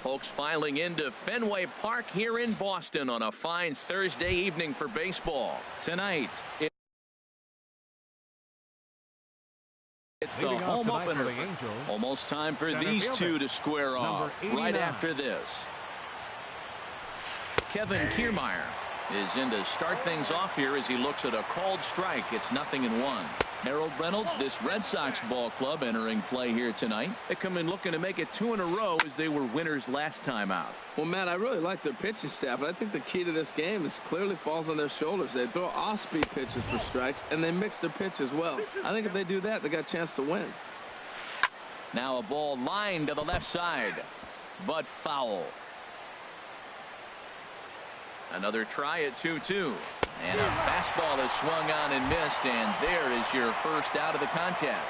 Folks filing into Fenway Park here in Boston on a fine Thursday evening for baseball. Tonight, it's the home opener. Almost time for these two to square off right after this. Kevin Kiermaier is in to start things off here as he looks at a called strike. It's 0-1. Harold Reynolds, this Red Sox ball club, entering play here tonight. They come in looking to make it 2 in a row as they were winners last time out. Well, Matt, I really like their pitching staff, but I think the key to this game is clearly falls on their shoulders. They throw off-speed pitches for strikes, and they mix their pitch as well. I think if they do that, they got a chance to win. Now a ball lined to the left side, but foul. Another try at 2-2. And a fastball is swung on and missed, and there is your first out of the contest.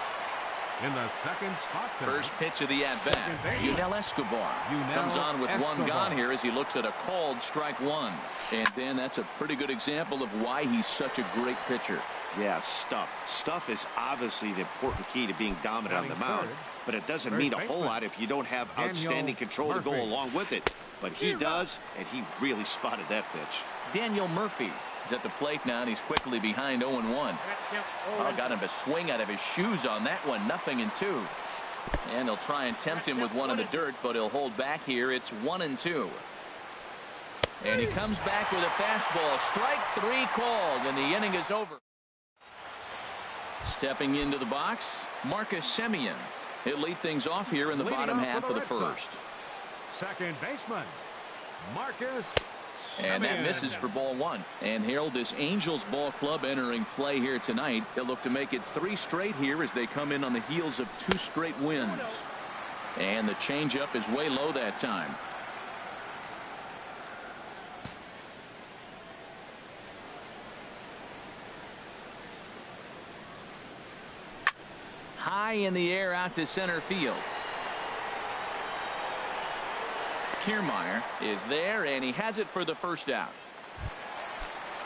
In the second spot, first pitch of the at-bat, Yunel Escobar comes on with one gone here as he looks at a called strike one. And Dan, that's a pretty good example of why he's such a great pitcher. Yeah, stuff is obviously the important key to being dominant on the mound, but it doesn't mean a whole lot if you don't have outstanding control to go along with it. But he does, and he really spotted that pitch. Daniel Murphy is at the plate now, and he's quickly behind 0-1. Oh, got him to swing out of his shoes on that one. 0-2. And he'll try and tempt him with one in the dirt, but he'll hold back here. It's 1-2. And he comes back with a fastball. Strike 3 called, and the inning is over. Stepping into the box, Marcus Semien. He'll lead things off here in the bottom half of the first. Second baseman, Marcus. And that misses for ball 1. And Harold, this Angels ball club entering play here tonight. They'll look to make it 3 straight here as they come in on the heels of 2 straight wins. And the changeup is way low that time. High in the air out to center field. Kiermaier is there, and he has it for the first out.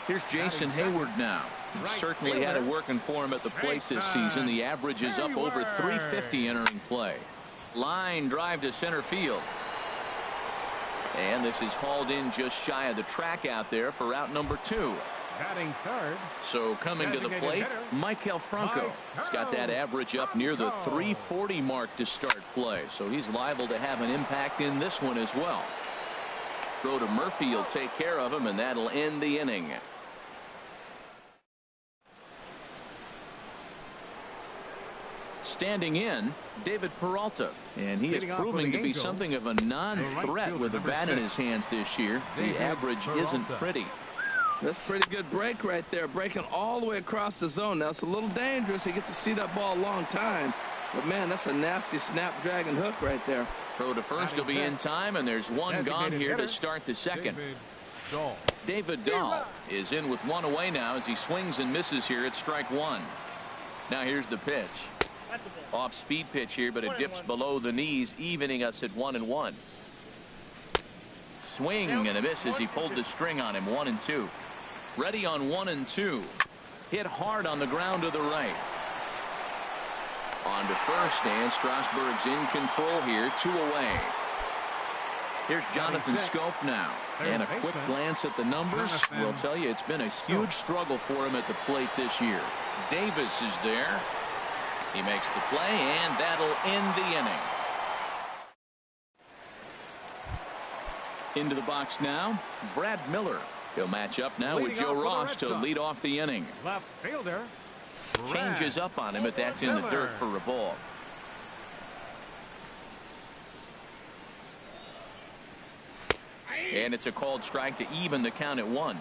Here's Jason Hayward now. He certainly had it working for him at the plate this season. The average is up over 350 entering play. Line drive to center field. And this is hauled in just shy of the track out there for out number 2. Batting third. So coming to the plate, Maikel Franco. He's got that average up near the 340 mark to start play. So he's liable to have an impact in this one as well. Throw to Murphy will take care of him, and that'll end the inning. Standing in, David Peralta, and he is proving to be something of a non-threat with a bat in his hands this year. The average isn't pretty. That's a pretty good break right there, breaking all the way across the zone. Now, it's a little dangerous. He gets to see that ball a long time. But, man, that's a nasty snapdragon hook right there. Throw to first will be in time, and there's one gone here to start the second. David Dahl is in with one away now as he swings and misses here at strike 1. Now here's the pitch. Off speed pitch here, but it dips below the knees, evening us at 1-1. Swing and a miss as he pulled the string on him. 1-2. Ready on 1-2. Hit hard on the ground to the right. On to first, and Strasburg's in control here. 2 away. Here's Jonathan Scope now. And a quick glance at the numbers will tell you it's been a huge struggle for him at the plate this year. Davis is there. He makes the play, and that'll end the inning. Into the box now, Brad Miller. He'll match up now with Joe Ross to lead off the inning. Left fielder. Changes up on him, but that's in the dirt for a ball. And it's a called strike to even the count at 1.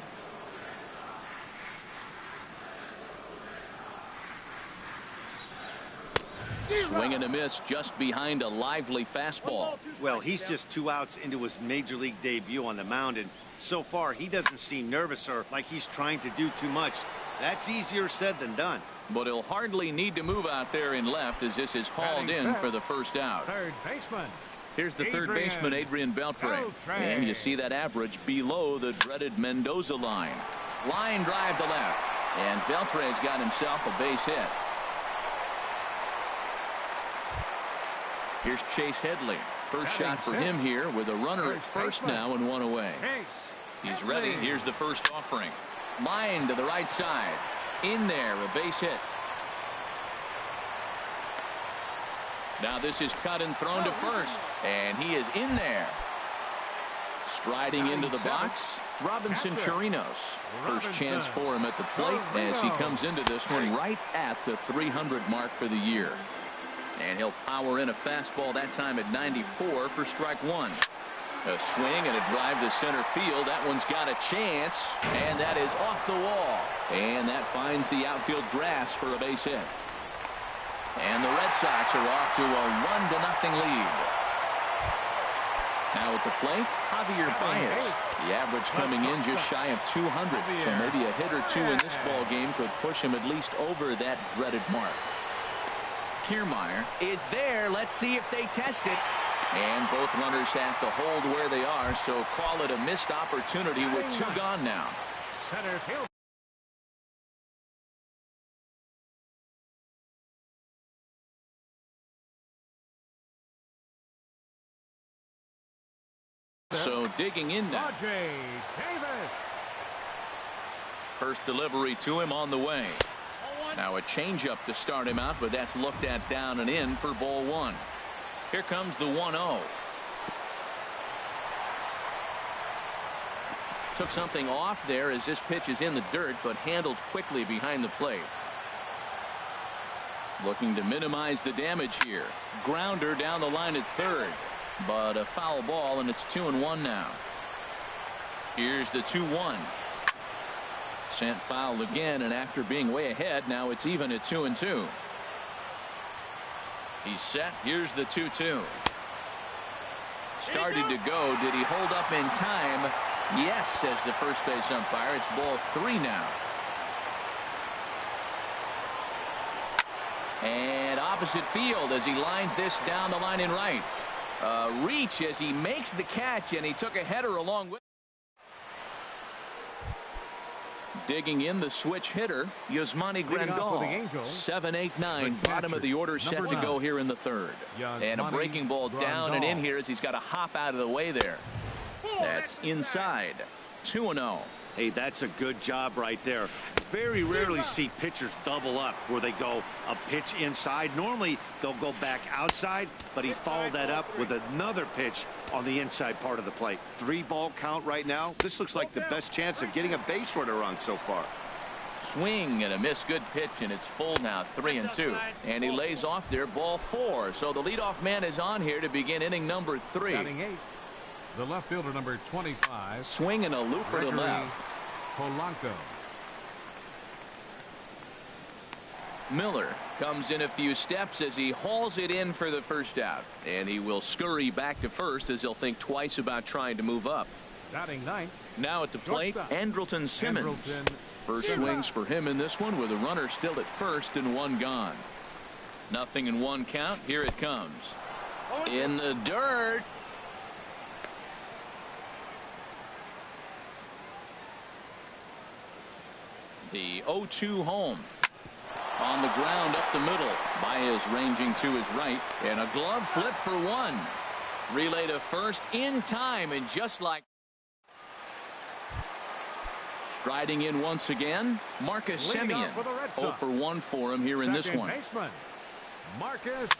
Swing and a miss just behind a lively fastball. Well, he's just 2 outs into his major league debut on the mound, and so far he doesn't seem nervous or like he's trying to do too much. That's easier said than done. But he'll hardly need to move out there in left as this is hauled in for the first out. Third baseman. Here's the third baseman, Adrian Beltre. And you see that average below the dreaded Mendoza line. Line drive to left. And Beltre's got himself a base hit. Here's Chase Headley. First shot for him here with a runner at first now and one away. He's ready. Here's the first offering. Line to the right side. In there, a base hit. Now this is cut and thrown to first. And he is in there. Striding into the box, Robinson Chirinos. First chance for him at the plate as he comes into this one right at the 300 mark for the year. And he'll power in a fastball that time at 94 for strike one. A swing and a drive to center field. That one's got a chance, and that is off the wall. And that finds the outfield grass for a base hit. And the Red Sox are off to a 1-0 lead. Now at the plate, Javier Baez. The average coming in just shy of 200. So maybe a hit or two in this ball game could push him at least over that dreaded mark. Kiermaier is there. Let's see if they test it. And both runners have to hold where they are, so call it a missed opportunity with two gone now. Center field. So digging in now. First delivery to him on the way. Now a changeup to start him out, but that's looked at down and in for ball one. Here comes the 1-0. Took something off there as this pitch is in the dirt, but handled quickly behind the plate. Looking to minimize the damage here. Grounder down the line at third, but a foul ball, and it's 2-1 now. Here's the 2-1. Sent foul again, and after being way ahead, now it's even at 2-2. He's set. Here's the 2-2. Started to go. Did he hold up in time? Yes, says the first base umpire. It's ball three now. And opposite field as he lines this down the line in right. Reach as he makes the catch, and he took a header along with. Digging in the switch hitter, Yasmani Grandal. 7-8-9, bottom of the order, set to go here in the third. And a breaking ball down and in here as he's got to hop out of the way there. That's inside. 2-0. Hey, that's a good job right there. Very rarely see pitchers double up where they go a pitch inside. Normally they'll go back outside, but he followed that up with another pitch on the inside part of the plate. 3-ball count right now. This looks like the best chance of getting a base runner on so far. Swing and a miss. Good pitch, and it's full now. 3-2. And he lays off there, ball four. So the leadoff man is on here to begin inning number 3. The left fielder, number 25. Swing and a looper to left. Polanco. Miller comes in a few steps as he hauls it in for the first out. And he will scurry back to first as he'll think twice about trying to move up. Batting ninth. Now at the plate, Andrelton Simmons. First swings for him in this one with a runner still at first and one gone. 0-1 count. Here it comes. In the dirt. The 0-2 home. On the ground up the middle. Baez ranging to his right. And a glove flip for one. Relay to first in time, and just like. Striding in once again, Marcus Semien. 0-for-1 for him here in this one. Marcus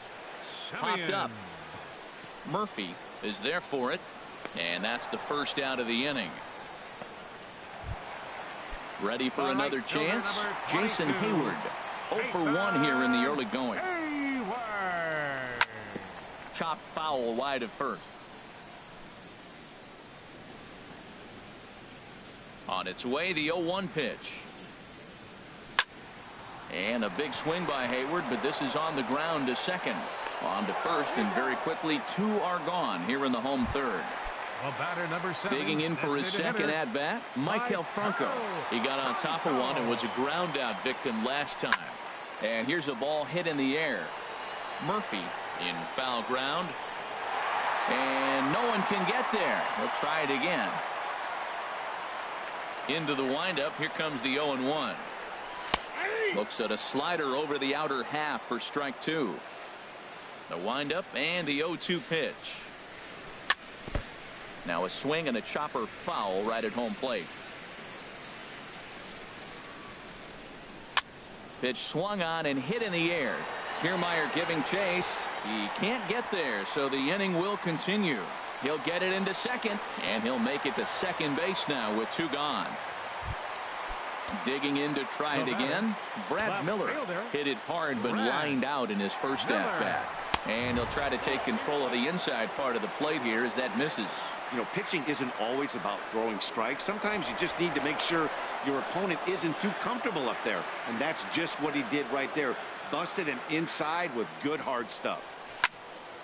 Semien. Popped up. Murphy is there for it. And that's the first out of the inning. Ready for another chance. Jason Hayward. 0-for-1 here in the early going. Chopped foul wide of first. On its way, the 0-1 pitch. And a big swing by Hayward, but this is on the ground to second. On to first, and very quickly 2 are gone here in the home third. Batter number 7. Digging in for his second at bat, Maikel Franco. He got on top of one and was a ground out victim last time. And here's a ball hit in the air. Murphy in foul ground. And no one can get there. We'll try it again. Into the windup. Here comes the 0-1. Looks at a slider over the outer half for strike two. The windup and the 0-2 pitch. Now a swing and a chopper foul right at home plate. Pitch swung on and hit in the air. Kiermaier giving chase. He can't get there, so the inning will continue. He'll get it into second, and he'll make it to second base now with two gone. Digging in to try it again. Brad Miller hit it hard but lined out in his first at-bat. And he'll try to take control of the inside part of the plate here as that misses. You know, pitching isn't always about throwing strikes. Sometimes you just need to make sure your opponent isn't too comfortable up there. And that's just what he did right there. Busted him inside with good hard stuff.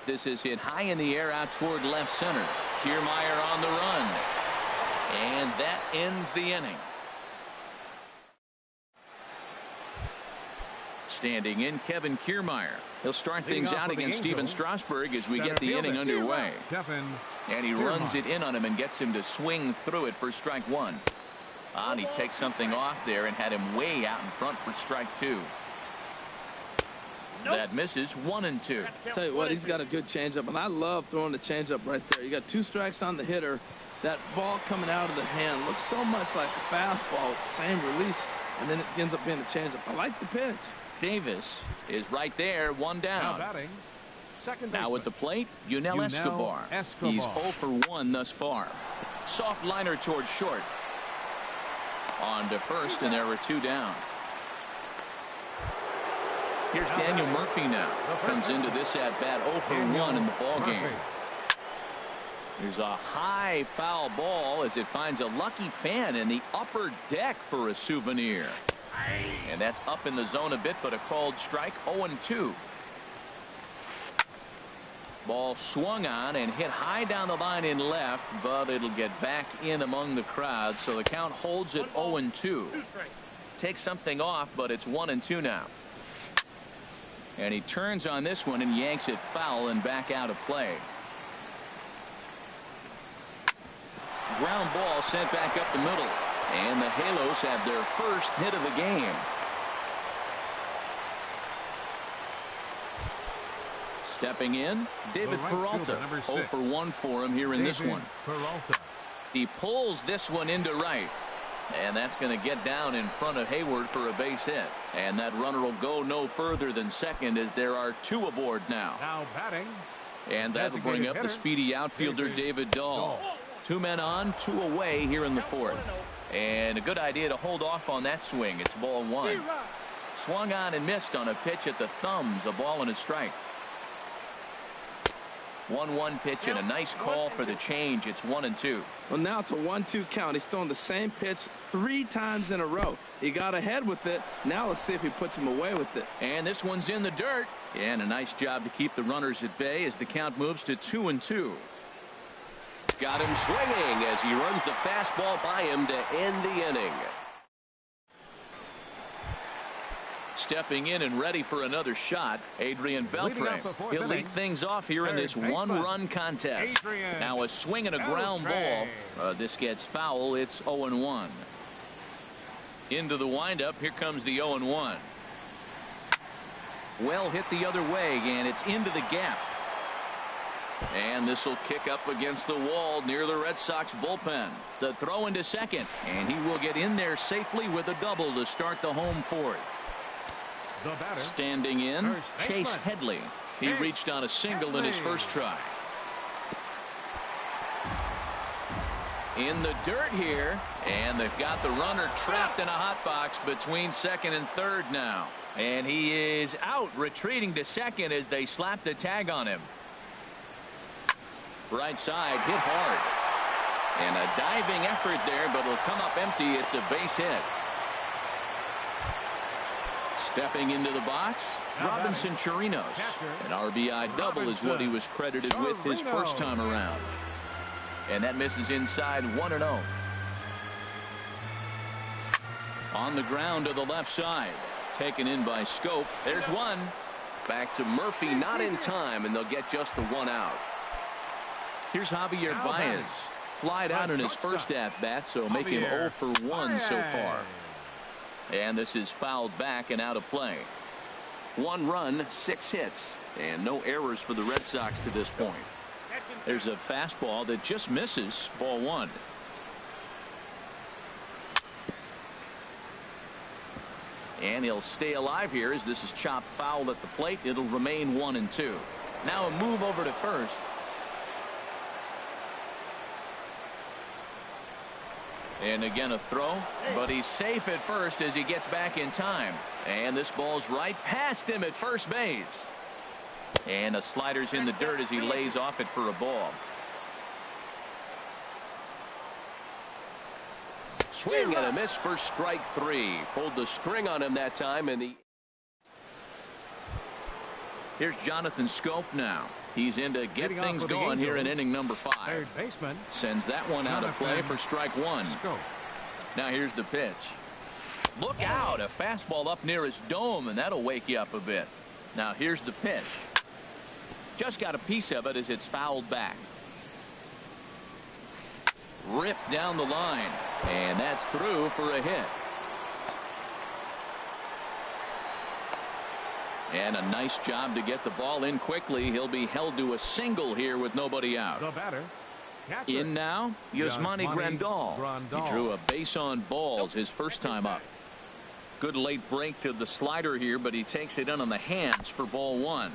This is hit high in the air out toward left center. Kiermaier on the run. And that ends the inning. Standing in, Kevin Kiermaier. He'll start things out against Steven Strasburg as we get the inning underway. And he runs it in on him and gets him to swing through it for strike one. And he takes something off there and had him way out in front for strike two. That misses 1-2. Tell you what, he's got a good changeup, and I love throwing the changeup right there. You got two strikes on the hitter. That ball coming out of the hand looks so much like a fastball, same release, and then it ends up being a changeup. I like the pitch. Davis is right there, one down. Now at the plate, Yunel Escobar. He's 0 for 1 thus far. Soft liner towards short. On to first, and there are two down. Here's Daniel Murphy now. Comes into this at-bat 0 for 1 in the ballgame. There's a high foul ball as it finds a lucky fan in the upper deck for a souvenir. And that's up in the zone a bit, but a called strike. 0-2. Ball swung on and hit high down the line in left, but it'll get back in among the crowd, so the count holds at 0-2. Takes something off, but it's 1-2 now. And he turns on this one and yanks it foul and back out of play. Ground ball sent back up the middle. And the Halos have their first hit of the game. Stepping in, David Peralta. 0 for 1 for him here in this one. He pulls this one into right. And that's going to get down in front of Hayward for a base hit. And that runner will go no further than second as there are two aboard now. Now batting. And that'll bring up the speedy outfielder David Dahl. 2 men on, 2 away here in the fourth. And a good idea to hold off on that swing. It's ball one. Swung on and missed on a pitch at the thumbs. A ball and a strike. 1-1 pitch and a nice call for the change. It's 1-2. Well, now it's a 1-2 count. He's thrown the same pitch 3 times in a row. He got ahead with it. Now let's see if he puts him away with it. And this one's in the dirt. And a nice job to keep the runners at bay as the count moves to 2-2. Got him swinging as he runs the fastball by him to end the inning. Stepping in and ready for another shot, Adrian Beltre. He'll lead things off here in this one-run contest. Now a swing and a ground ball. This gets foul. It's 0-1. Into the windup. Here comes the 0-1. Well hit the other way, and it's into the gap. And this will kick up against the wall near the Red Sox bullpen. The throw into second, and he will get in there safely with a double to start the home fourth. Standing in, Chase Headley. He reached on a single in his first try. In the dirt here, and they've got the runner trapped in a hot box between second and third now. And he is out, retreating to second as they slap the tag on him. Right side, hit hard. And a diving effort there, but it'll come up empty. It's a base hit. Stepping into the box, Robinson Chirinos. An RBI double is what he was credited with his first time around. And that misses inside 1-0. On the ground to the left side. Taken in by Scope. There's one. Back to Murphy, not in time, and they'll get just the one out. Here's Javier Baez. Flied out in his first at-bat, so make him 0 for 1 so far. And this is fouled back and out of play. 1 run, 6 hits, and no errors for the Red Sox to this point. There's a fastball that just misses, ball 1. And he'll stay alive here as this is chopped foul at the plate. It'll remain 1-2. Now a move over to first. And again a throw, but he's safe at first as he gets back in time. And this ball's right past him at first base. And a slider's in the dirt as he lays off it for a ball. Swing and a miss for strike 3. Pulled the string on him that time. And here's Jonathan Scope now. He's in to get things going here in inning number 5. Third baseman sends that one out of play for strike 1. Now here's the pitch. Look out, a fastball up near his dome, and that'll wake you up a bit. Now here's the pitch. Just got a piece of it as it's fouled back. Ripped down the line, and that's through for a hit. And a nice job to get the ball in quickly. He'll be held to a single here with nobody out. The batter. In now, Yasmani Grandal. He drew a base on balls his first time up. Good late break to the slider here, but he takes it in on the hands for ball 1.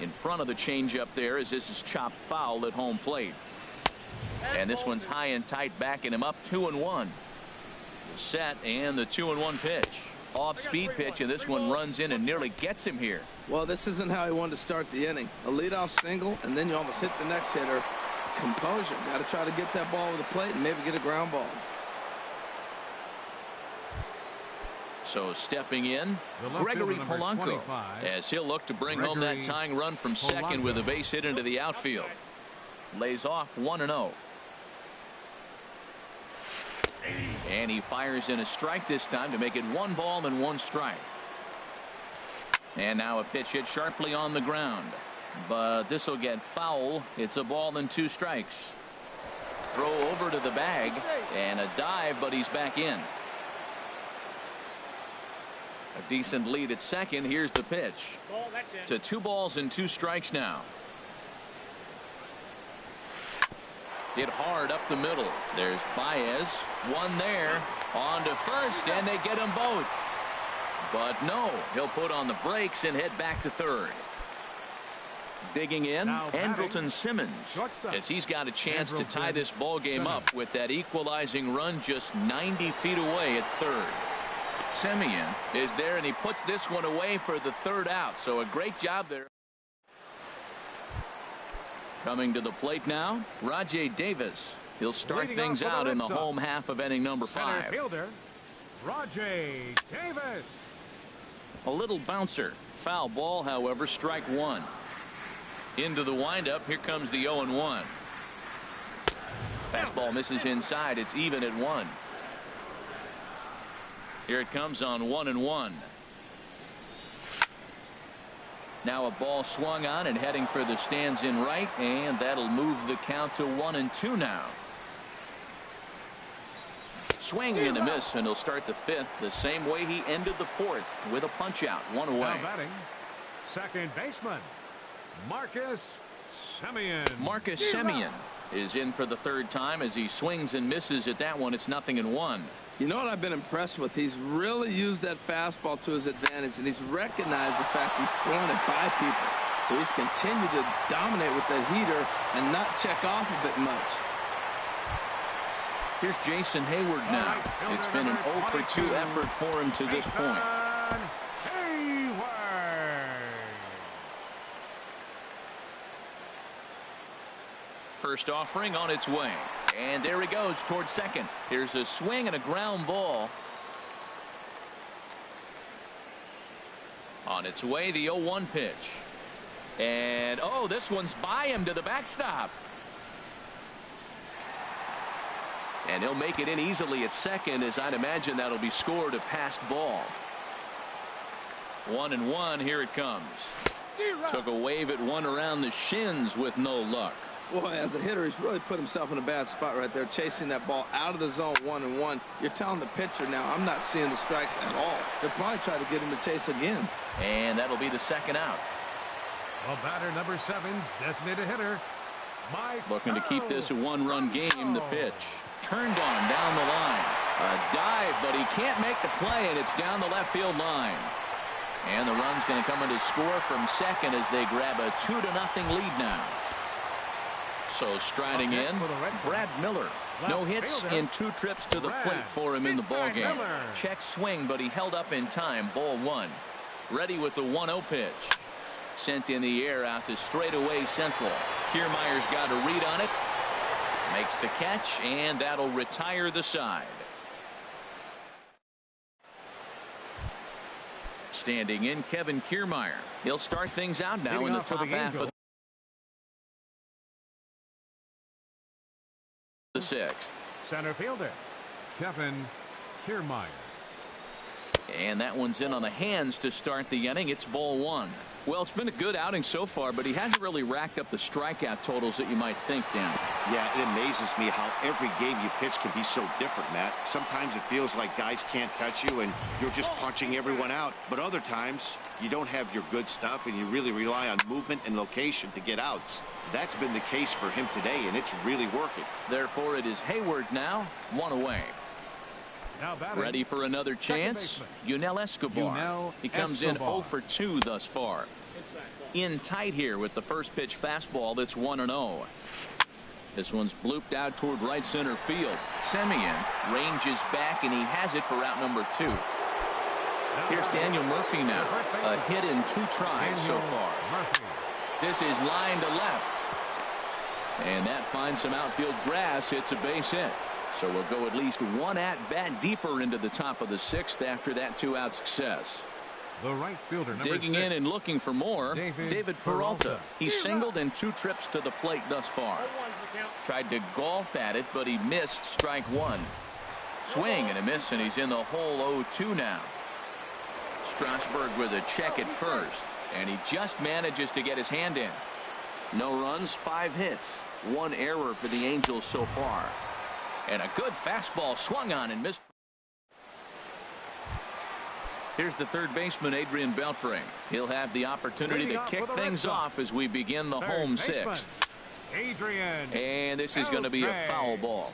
In front of the changeup there as this is chopped foul at home plate. And this one's high and tight, backing him up 2-1. Set and the 2-1 pitch. Off-speed pitch, and this one runs in and nearly gets him here. Well, this isn't how he wanted to start the inning. A leadoff single, and then you almost hit the next hitter. Composure. Got to try to get that ball over the plate and maybe get a ground ball. So stepping in, Gregory Polanco, as he'll look to bring home that tying run from second with a base hit into the outfield. Lays off 1-0. And he fires in a strike this time to make it 1 ball and 1 strike. And now a pitch hit sharply on the ground, but this will get foul. It's a ball and 2 strikes. Throw over to the bag and a dive, but he's back in. A decent lead at second. Here's the pitch to 2 balls and 2 strikes now. Hit hard up the middle. There's Baez. One there. On to first, and they get them both. But no, he'll put on the brakes and head back to third. Digging in, Andrelton Simmons, as he's got a chance to tie this ball game up with that equalizing run just 90 feet away at third. Semien is there, and he puts this one away for the 3rd out. So a great job there. Coming to the plate now, Rajay Davis. He'll start things out in the home half of inning number 5. Center fielder, Rajay Davis. A little bouncer. Foul ball, however, strike 1. Into the windup. Here comes the 0-1. Fastball misses inside. It's even at 1. Here it comes on 1-1. Now a ball swung on and heading for the stands in right, and that'll move the count to 1-2 now. Swing and a miss, and he'll start the 5th the same way he ended the 4th with a punch out, 1 away. Now batting, second baseman, Marcus Semien. Marcus Semien is in for the 3rd time as he swings and misses at that one. It's 0-1. You know what I've been impressed with? He's really used that fastball to his advantage, and he's recognized the fact he's throwing it by people. So he's continued to dominate with that heater and not check off a bit much. Here's Jason Hayward now. It's been an 0-for-2 effort for him to this point. First offering on its way. And there he goes towards second. Here's a swing and a ground ball. On its way, the 0-1 pitch. And, oh, this one's by him to the backstop. And he'll make it in easily at second, as I'd imagine that'll be scored a passed ball. 1-1, here it comes. Took a wave at one around the shins with no luck. Boy, as a hitter, he's really put himself in a bad spot right there, chasing that ball out of the zone 1-1. You're telling the pitcher now, I'm not seeing the strikes at all. They'll probably try to get him to chase again. And that'll be the second out. Well, batter number 7, designated hitter, Mike. Looking to keep this a one-run game. The pitch turned on down the line. A dive, but he can't make the play, and it's down the left field line. And the run's going to come in to score from second as they grab a 2-0 lead now. So striding in, Brad Miller. No hits in 2 trips to the plate for him in the ballgame. Check swing, but he held up in time. Ball 1. Ready with the 1-0 pitch. Sent in the air out to straightaway central. Kiermaier's got a read on it. Makes the catch, and that'll retire the side. Standing in, Kevin Kiermaier. He'll start things out now in the top half of the 6th. Center fielder, Kevin Kiermaier. And that one's in on the hands to start the inning. It's ball 1. Well, it's been a good outing so far, but he hasn't really racked up the strikeout totals that you might think, Dan. Yeah, it amazes me how every game you pitch can be so different, Matt. Sometimes it feels like guys can't touch you and you're just punching everyone out. But other times you don't have your good stuff and you really rely on movement and location to get outs. That's been the case for him today, and it's really working. Therefore, it is Hayward now, 1 away. Ready for another chance? Yunel Escobar. He comes in 0 for 2 thus far. In tight here with the first pitch fastball that's 1-0. This one's blooped out toward right center field. Semien ranges back, and he has it for out number 2. Here's Daniel Murphy now. A hit in 2 tries so far. This is line to left. And that finds some outfield grass. It's a base hit. So we'll go at least 1 at-bat deeper into the top of the 6th after that 2-out success. The right fielder, digging 6. in and looking for more, David Peralta. He's singled in 2 trips to the plate thus far. Tried to golf at it, but he missed strike 1. Swing and a miss, and he's in the hole 0-2 now. Strasburg with a check at first, and he just manages to get his hand in. No runs, 5 hits, 1 error for the Angels so far. And a good fastball swung on and missed. Here's the third baseman, Adrian Beltre. He'll have the opportunity to kick things off as we begin the home 6th. Adrian. And this is going to be a foul ball.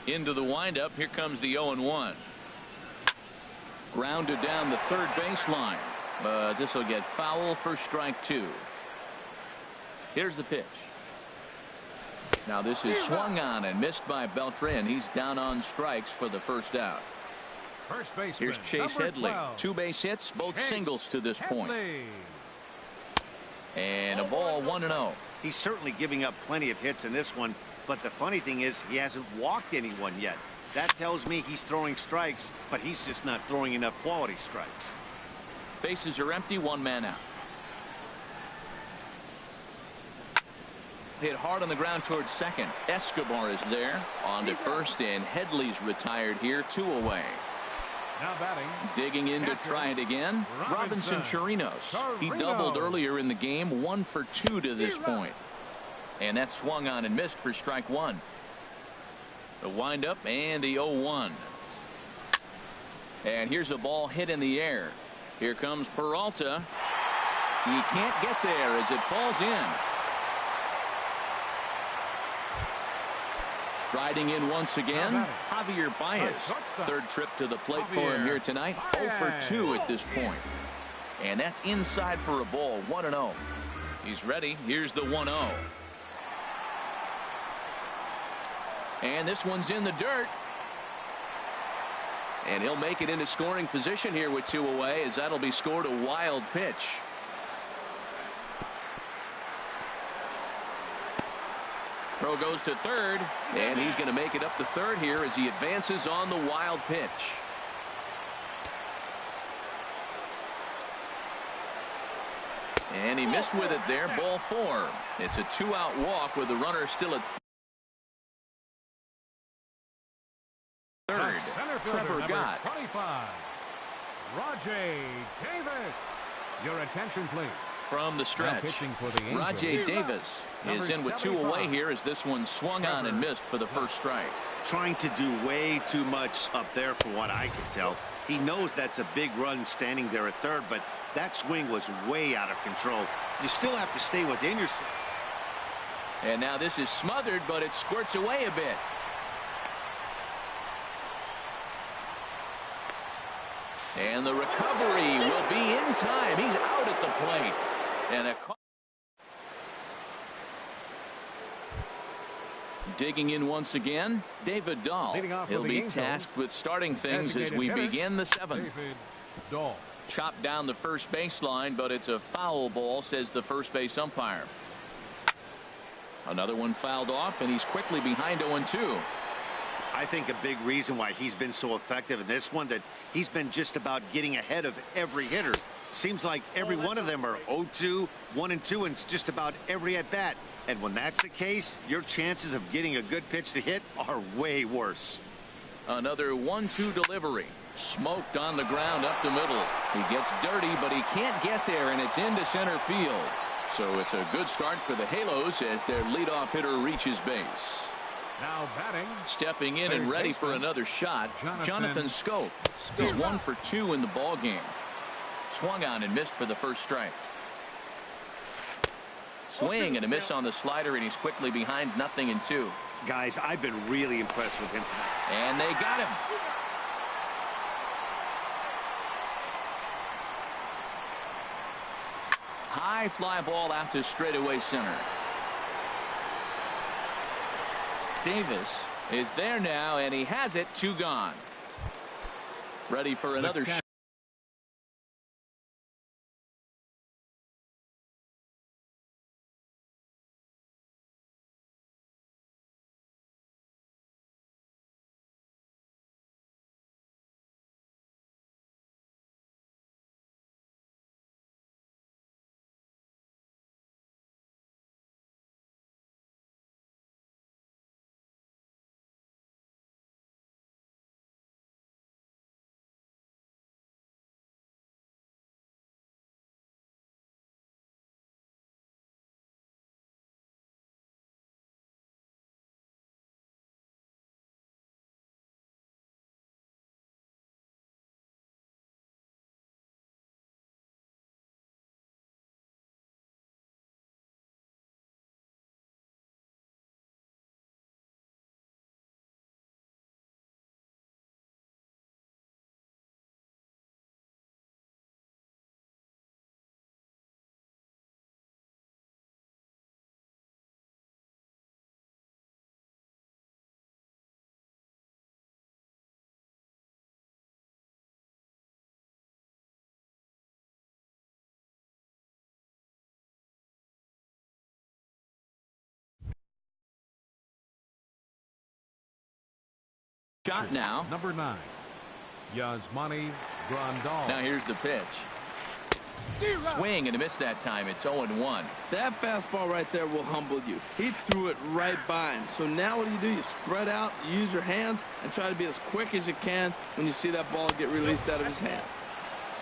Into the windup. Here comes the 0-1. Grounded down the third baseline. But this will get foul for strike 2. Here's the pitch. Now this is swung on and missed by Beltre, and he's down on strikes for the first out. First baseman, here's Chase Headley. 2 base hits, both singles to this point. And a ball, 1-0. He's certainly giving up plenty of hits in this one, but the funny thing is he hasn't walked anyone yet. That tells me he's throwing strikes, but he's just not throwing enough quality strikes. Bases are empty, 1 man out. Hit hard on the ground towards second. Escobar is there. On to first, and Headley's retired here, 2 away. Now batting. Digging in to try it again. Robinson Chirinos. He doubled earlier in the game, 1 for 2 to this point. And that swung on and missed for strike 1. The windup and the 0-1. And here's a ball hit in the air. Here comes Peralta. He can't get there as it falls in. Striding in once again, Javier Baez. 3rd trip to the plate for him here tonight. 0 for 2 at this point. And that's inside for a ball, 1-0. He's ready. Here's the 1-0. And this one's in the dirt. And he'll make it into scoring position here with 2 away, as that'll be scored a wild pitch. Throw goes to third, and he's going to make it up to third here as he advances on the wild pitch. And he missed with it there, ball 4. It's a 2-out walk with the runner still at third. Trevor Gott. 25. Rey Davis. Your attention, please. from the stretch. Rajay Davis is in with 2 away here as this one swung on and missed for the first strike. Trying to do way too much up there for what I can tell. He knows that's a big run standing there at third, but that swing was way out of control. You still have to stay within yourself. And now this is smothered, but it squirts away a bit. And the recovery will be in time. He's out at the plate. And digging in once again, David Dahl. He'll be tasked with starting things as we begin the 7th. Chopped down the first baseline, but it's a foul ball, says the first base umpire. Another one fouled off, and he's quickly behind 0-2. I think a big reason why he's been so effective in this one, that he's been just about getting ahead of every hitter. Seems like every one of them are 0-2, 1-2, and it's just about every at bat. And when that's the case, your chances of getting a good pitch to hit are way worse. Another 1-2 delivery. Smoked on the ground up the middle. He gets dirty, but he can't get there, and it's into center field. So it's a good start for the Halos as their leadoff hitter reaches base. Now batting. Stepping in and ready for another shot, Jonathan Schoop. He's 1 for 2 in the ball game. Swung on and missed for the first strike. Swing and a miss on the slider, and he's quickly behind 0-2. Guys, I've been really impressed with him tonight. And they got him. High fly ball out to straightaway center. Davis is there now, and he has it. 2 gone. Ready for another shot. Shot now. Number 9, Yasmani Grandal. Now here's the pitch. Swing and a miss that time. It's 0-1. That fastball right there will humble you. He threw it right by him. So now what do? You spread out, you use your hands, and try to be as quick as you can when you see that ball get released out of his hand.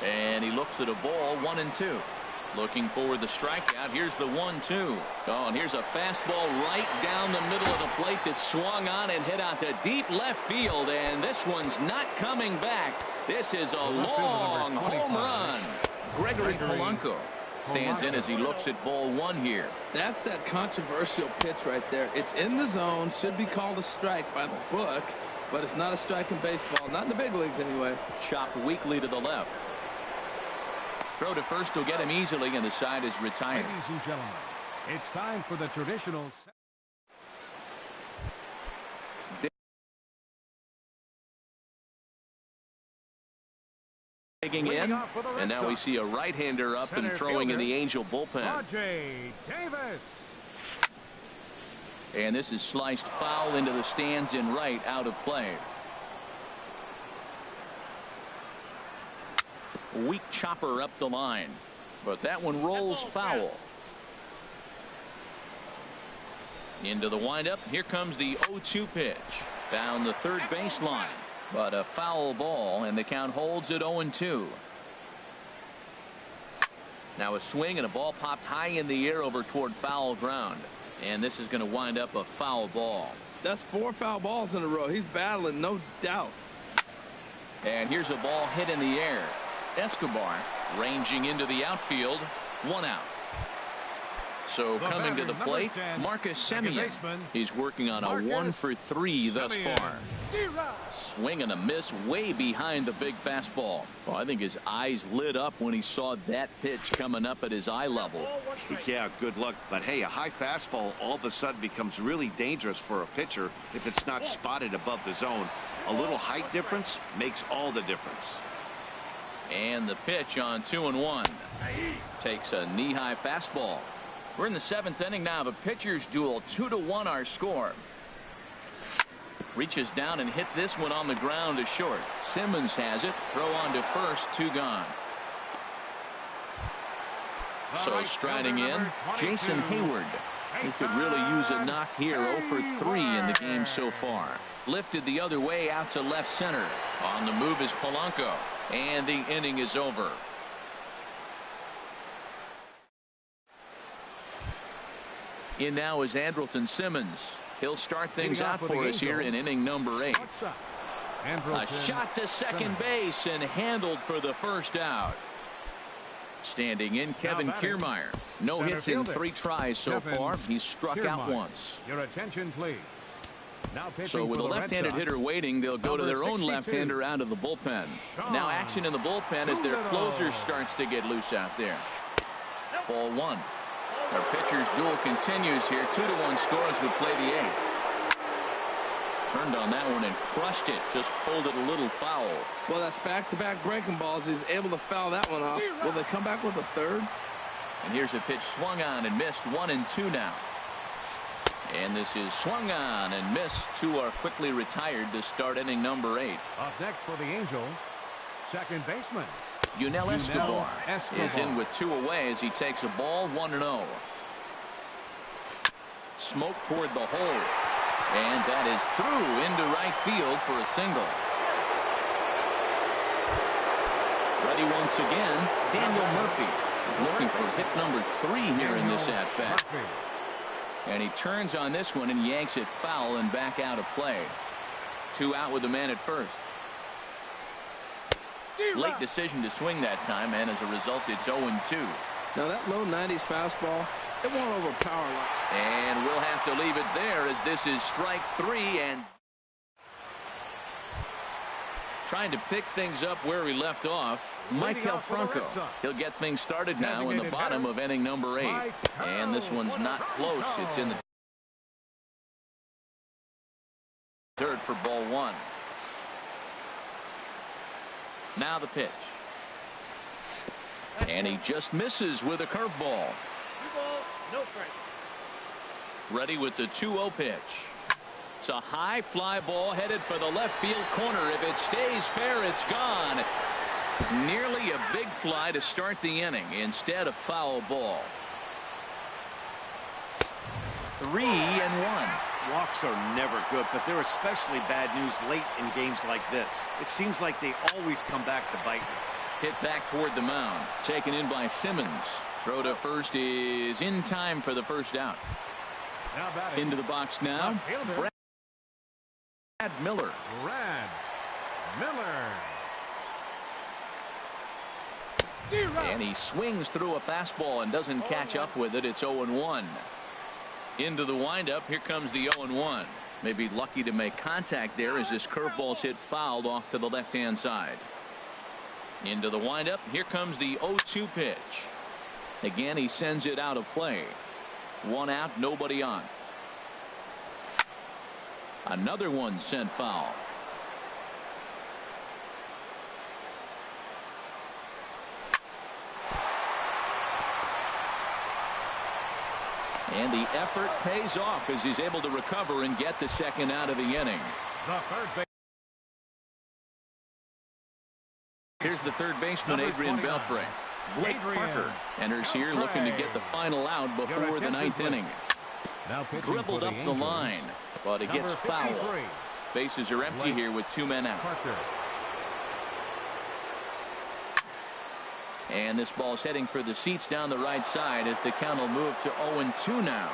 And he looks at a ball. 1-2. Looking for the strikeout. Here's the 1-2. Oh, and here's a fastball right down the middle of the plate that swung on and hit out to deep left field. And this one's not coming back. This is a long home run. Gregory Polanco stands in as he looks at ball 1 here. That's that controversial pitch right there. It's in the zone, should be called a strike by the book, but it's not a strike in baseball, not in the big leagues anyway. Chopped weakly to the left. Throw to first will get him easily, and the side is retired. Ladies and gentlemen, it's time for the traditional. Digging in, and now we see a right-hander up and throwing in the Angel bullpen. Rajay Davis. And this is sliced foul into the stands in right, out of play. Weak chopper up the line, but that one rolls foul. Into the windup. Here comes the 0-2 pitch down the third baseline, but a foul ball, and the count holds at 0-2. Now a swing and a ball popped high in the air over toward foul ground. And this is going to wind up a foul ball. That's 4 foul balls in a row. He's battling, no doubt. And here's a ball hit in the air. Escobar ranging into the outfield. 1 out. So coming to the plate, Marcus Semien. He's working on a 1-for-3 thus far. Swing and a miss way behind the big fastball. Well, I think his eyes lit up when he saw that pitch coming up at his eye level. Yeah, good luck. But hey, a high fastball all of a sudden becomes really dangerous for a pitcher if it's not spotted above the zone. A little height difference makes all the difference. And the pitch on 2-1. Takes a knee-high fastball. We're in the 7th inning now of a pitcher's duel. 2-1 our score. Reaches down and hits this one on the ground to short. Simmons has it. Throw on to first. 2 gone. So striding in, Jason Hayward. He could really use a knock here. 0-for-3 in the game so far. Lifted the other way out to left center. On the move is Polanco. And the inning is over. In now is Andrelton Simmons. He'll start things out for us here in inning number 8. A shot to second base and handled for the first out. Standing in, Kevin Kiermaier. No hits in 3 tries so far. He's struck out once. Your attention, please. So with a left-handed hitter waiting, they'll go to their own left-hander out of the bullpen. Now action in the bullpen as their closer starts to get loose out there. Ball 1. Our pitcher's duel continues here. 2-1 score as we play the 8th. Turned on that one and crushed it. Just pulled it a little foul. Well, that's back-to-back breaking balls. He's able to foul that one off. Will they come back with a third? And here's a pitch swung on and missed. 1-2 now. And this is swung on and missed. 2 are quickly retired to start inning number 8. Up next for the Angels, second baseman Yunel Escobar is in with 2 away as he takes a ball. 1-0. Smoke toward the hole. And that is through into right field for a single. Ready once again, Daniel Murphy is looking for hit number 3 here in this at-bat. And he turns on this one and yanks it foul and back out of play. 2 out with the man at first. Late decision to swing that time, and as a result, it's 0-2. Now that low 90s fastball, it won't overpower a lot. And we'll have to leave it there as this is strike 3. And trying to pick things up where we left off, Michael Franco. He'll get things started now in the bottom of inning number 8. And this one's not close. It's in the third for ball 1. Now the pitch. And he just misses with a curveball. No strike. Ready with the 2-0 pitch. It's a high fly ball headed for the left field corner. If it stays fair, it's gone. Nearly a big fly to start the inning. Instead, a foul ball. 3-1. Walks are never good, but they're especially bad news late in games like this. It seems like they always come back to bite you. Hit back toward the mound. Taken in by Simmons. Throw to first is in time for the first out. Into the box now, Brad Miller. And he swings through a fastball and doesn't catch up with it. It's 0-1. Into the windup. Here comes the 0-1. Maybe lucky to make contact there as this curveball's hit fouled off to the left-hand side. Into the windup. Here comes the 0-2 pitch. Again, he sends it out of play. 1 out, nobody on. Another one sent foul. And the effort pays off as he's able to recover and get the second out of the inning. Here's the third baseman, Adrian Beltre. Blake Parker enters here looking to get the final out before the 9th inning. Dribbled up the line, but it gets foul. Bases are empty here with 2 men out. And this ball's heading for the seats down the right side as the count will move to 0-2 now.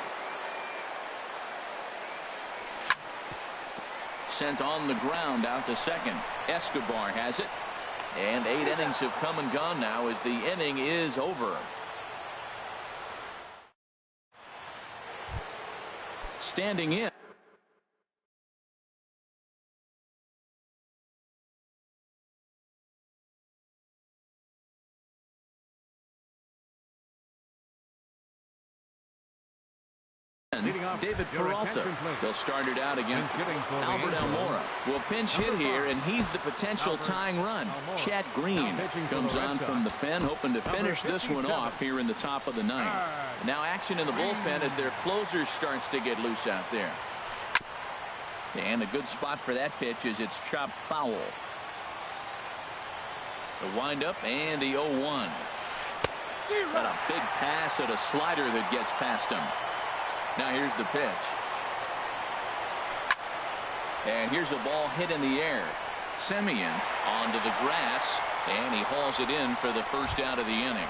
Sent on the ground out to second. Escobar has it. And 8 innings have come and gone now as the inning is over. Standing in. David Peralta. They'll start it out against Albert Almora. Will pinch hit here, and he's the potential tying run. Chad Green comes on from the pen, hoping to finish this one off here in the top of the ninth. Now action in the bullpen as their closer starts to get loose out there. And a good spot for that pitch is it's chopped foul. The windup and the 0-1. Got a big pass at a slider that gets past him. Now here's the pitch. And here's a ball hit in the air. Semien onto the grass, and he hauls it in for the first out of the inning.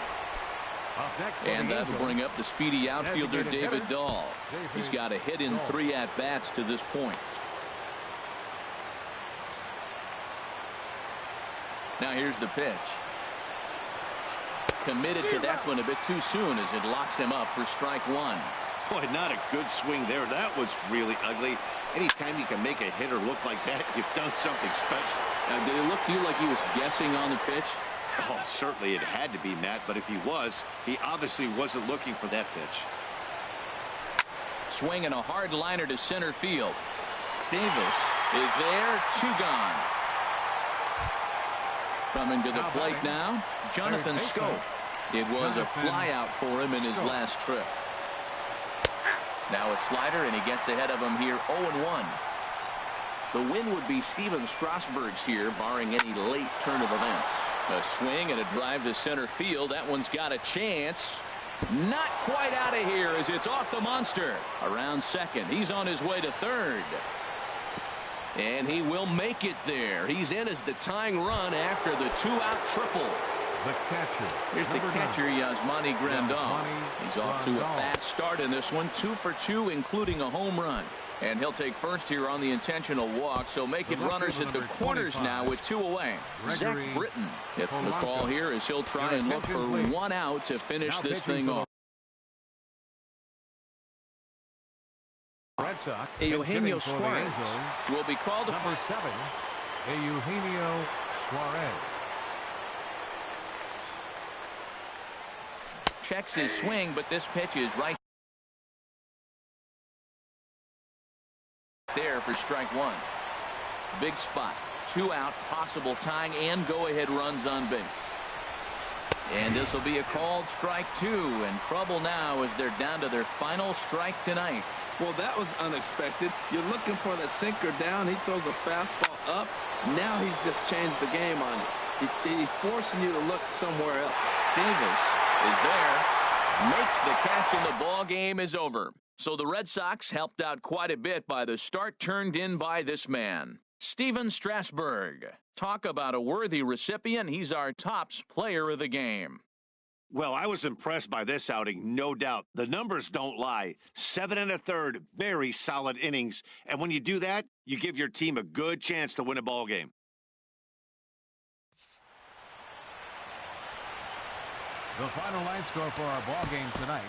And that'll bring up the speedy outfielder David Dahl. He's got a hit in 3 at-bats to this point. Now here's the pitch. Committed to that one a bit too soon as it locks him up for strike 1. Boy, not a good swing there. That was really ugly. Anytime you can make a hitter look like that, you've done something special. Did it look to you like he was guessing on the pitch? Oh, certainly it had to be, Matt, but if he was, he obviously wasn't looking for that pitch. Swinging a hard liner to center field. Davis is there. 2 gone. Coming to the plate now, Jonathan Scope. It was a flyout for him in his last trip. Now a slider, and he gets ahead of him here, 0-1. The win would be Steven Strasburg's here, barring any late turn of events. A swing and a drive to center field. That one's got a chance. Not quite out of here as it's off the monster. Around second. He's on his way to third. And he will make it there. He's in as the tying run after the 2-out triple. The catcher. Here's the catcher, Yasmani Grandal. He's off to a fast start in this one. 2 for 2, including a home run. And he'll take first here on the intentional walk, so making runners at the corners now with 2 away. Zach Britton gets the call here as he'll try and look for 1 out to finish this thing off. Red Sox. Eugenio Suarez will be called up. Number 7, Eugenio Suarez. Checks his swing, but this pitch is right there for strike 1. Big spot. 2 out, possible tying and go-ahead runs on base. And this will be a called strike 2, and trouble now as they're down to their final strike tonight. Well, that was unexpected. You're looking for the sinker down. He throws a fastball up. Now he's just changed the game on you. He's forcing you to look somewhere else. Davis is there, makes the catch, and the ball game is over. So the Red Sox helped out quite a bit by the start turned in by this man, Steven Strasburg. Talk about a worthy recipient. He's our tops player of the game. Well, I was impressed by this outing, no doubt. The numbers don't lie. 7 1/3, very solid innings. And when you do that, you give your team a good chance to win a ball game. The final line score for our ball game tonight.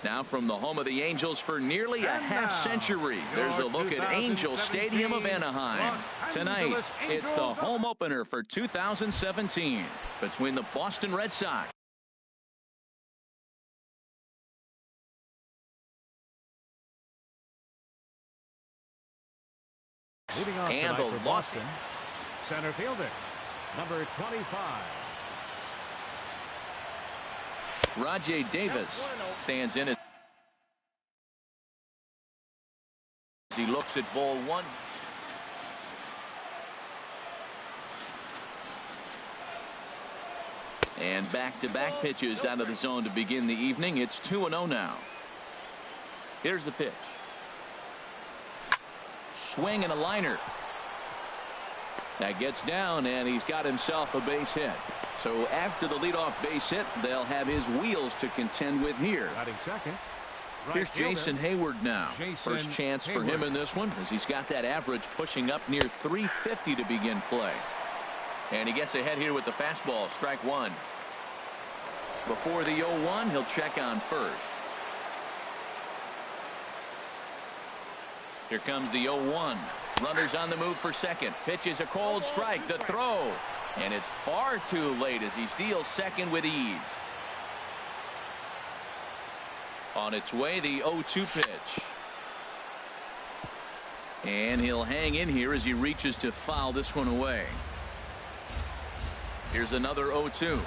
Now from the home of the Angels for nearly a half-century, there's a look at Angel Stadium of Anaheim. Tonight, it's the home opener for 2017 between the Boston Red Sox leading off and tonight the for Boston, center fielder, number 25. Rajay Davis stands in as he looks at ball one. And back-to-back pitches out of the zone to begin the evening. It's 2-0 now. Here's the pitch. Swing and a liner. That gets down, and he's got himself a base hit. So after the leadoff base hit, they'll have his wheels to contend with here. Batting second. Here's Jason Hayward now. First chance for him in this one, as he's got that average pushing up near 350 to begin play. And he gets ahead here with the fastball. Strike one. Before the 0-1, he'll check on first. Here comes the 0-1. Runners on the move for second. Pitch is a cold strike. The throw. And it's far too late as he steals second with ease. On its way, the 0-2 pitch. And he'll hang in here as he reaches to foul this one away. Here's another 0-2.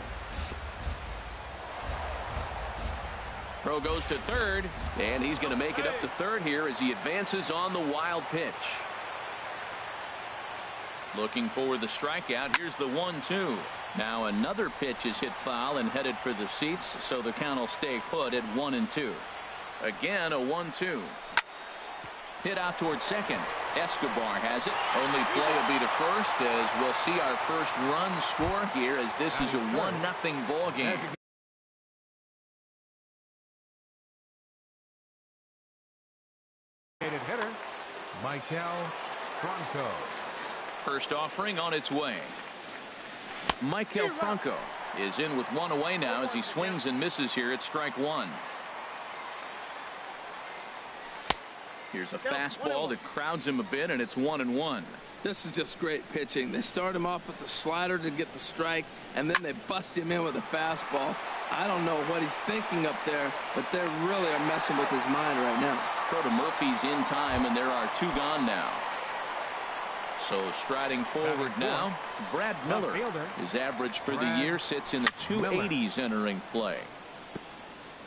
Throw goes to third, and he's going to make it up to third here as he advances on the wild pitch. Looking for the strikeout. Here's the 1-2. Now another pitch is hit foul and headed for the seats, so the count will stay put at 1-2. Again, a 1-2. Hit out towards second. Escobar has it. Only play will be to first, as we'll see our first run score here, as this is a 1-0 ball game. Hitter, Michael Franco. First offering on its way. Michael Franco is in with one away now as he swings and misses here at strike one. Here's a fastball that crowds him a bit, and it's 1-1. This is just great pitching. They start him off with the slider to get the strike, and then they bust him in with a fastball. I don't know what he's thinking up there, but they really are messing with his mind right now. Throw to Murphy's in time, and there are two gone now. So striding forward now, Brad Miller. His average for the year sits in the 280s entering play.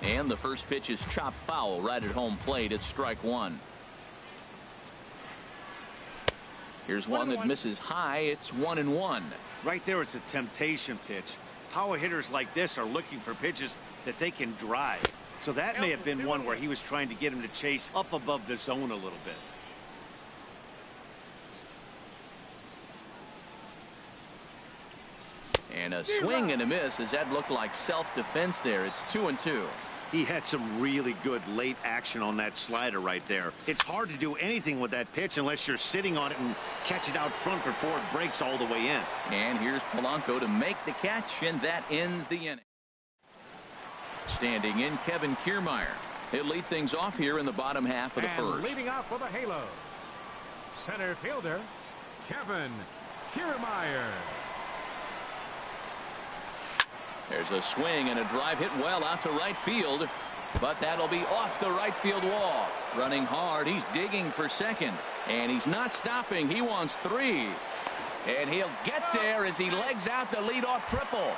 And the first pitch is chopped foul right at home plate at strike one. Here's one that misses high. It's 1-1. Right there is a temptation pitch. Power hitters like this are looking for pitches that they can drive. So that may have been one where he was trying to get him to chase up above the zone a little bit. And a swing and a miss, as that looked like self-defense there. It's 2-2. He had some really good late action on that slider right there. It's hard to do anything with that pitch unless you're sitting on it and catch it out front before it breaks all the way in. And here's Polanco to make the catch, and that ends the inning. Standing in, Kevin Kiermaier. He'll lead things off here in the bottom half of the first. Leading off for the Halo, center fielder, Kevin Kiermaier. There's a swing and a drive hit well out to right field, but that'll be off the right field wall. Running hard, he's digging for second, and he's not stopping. He wants three, and he'll get there as he legs out the leadoff triple.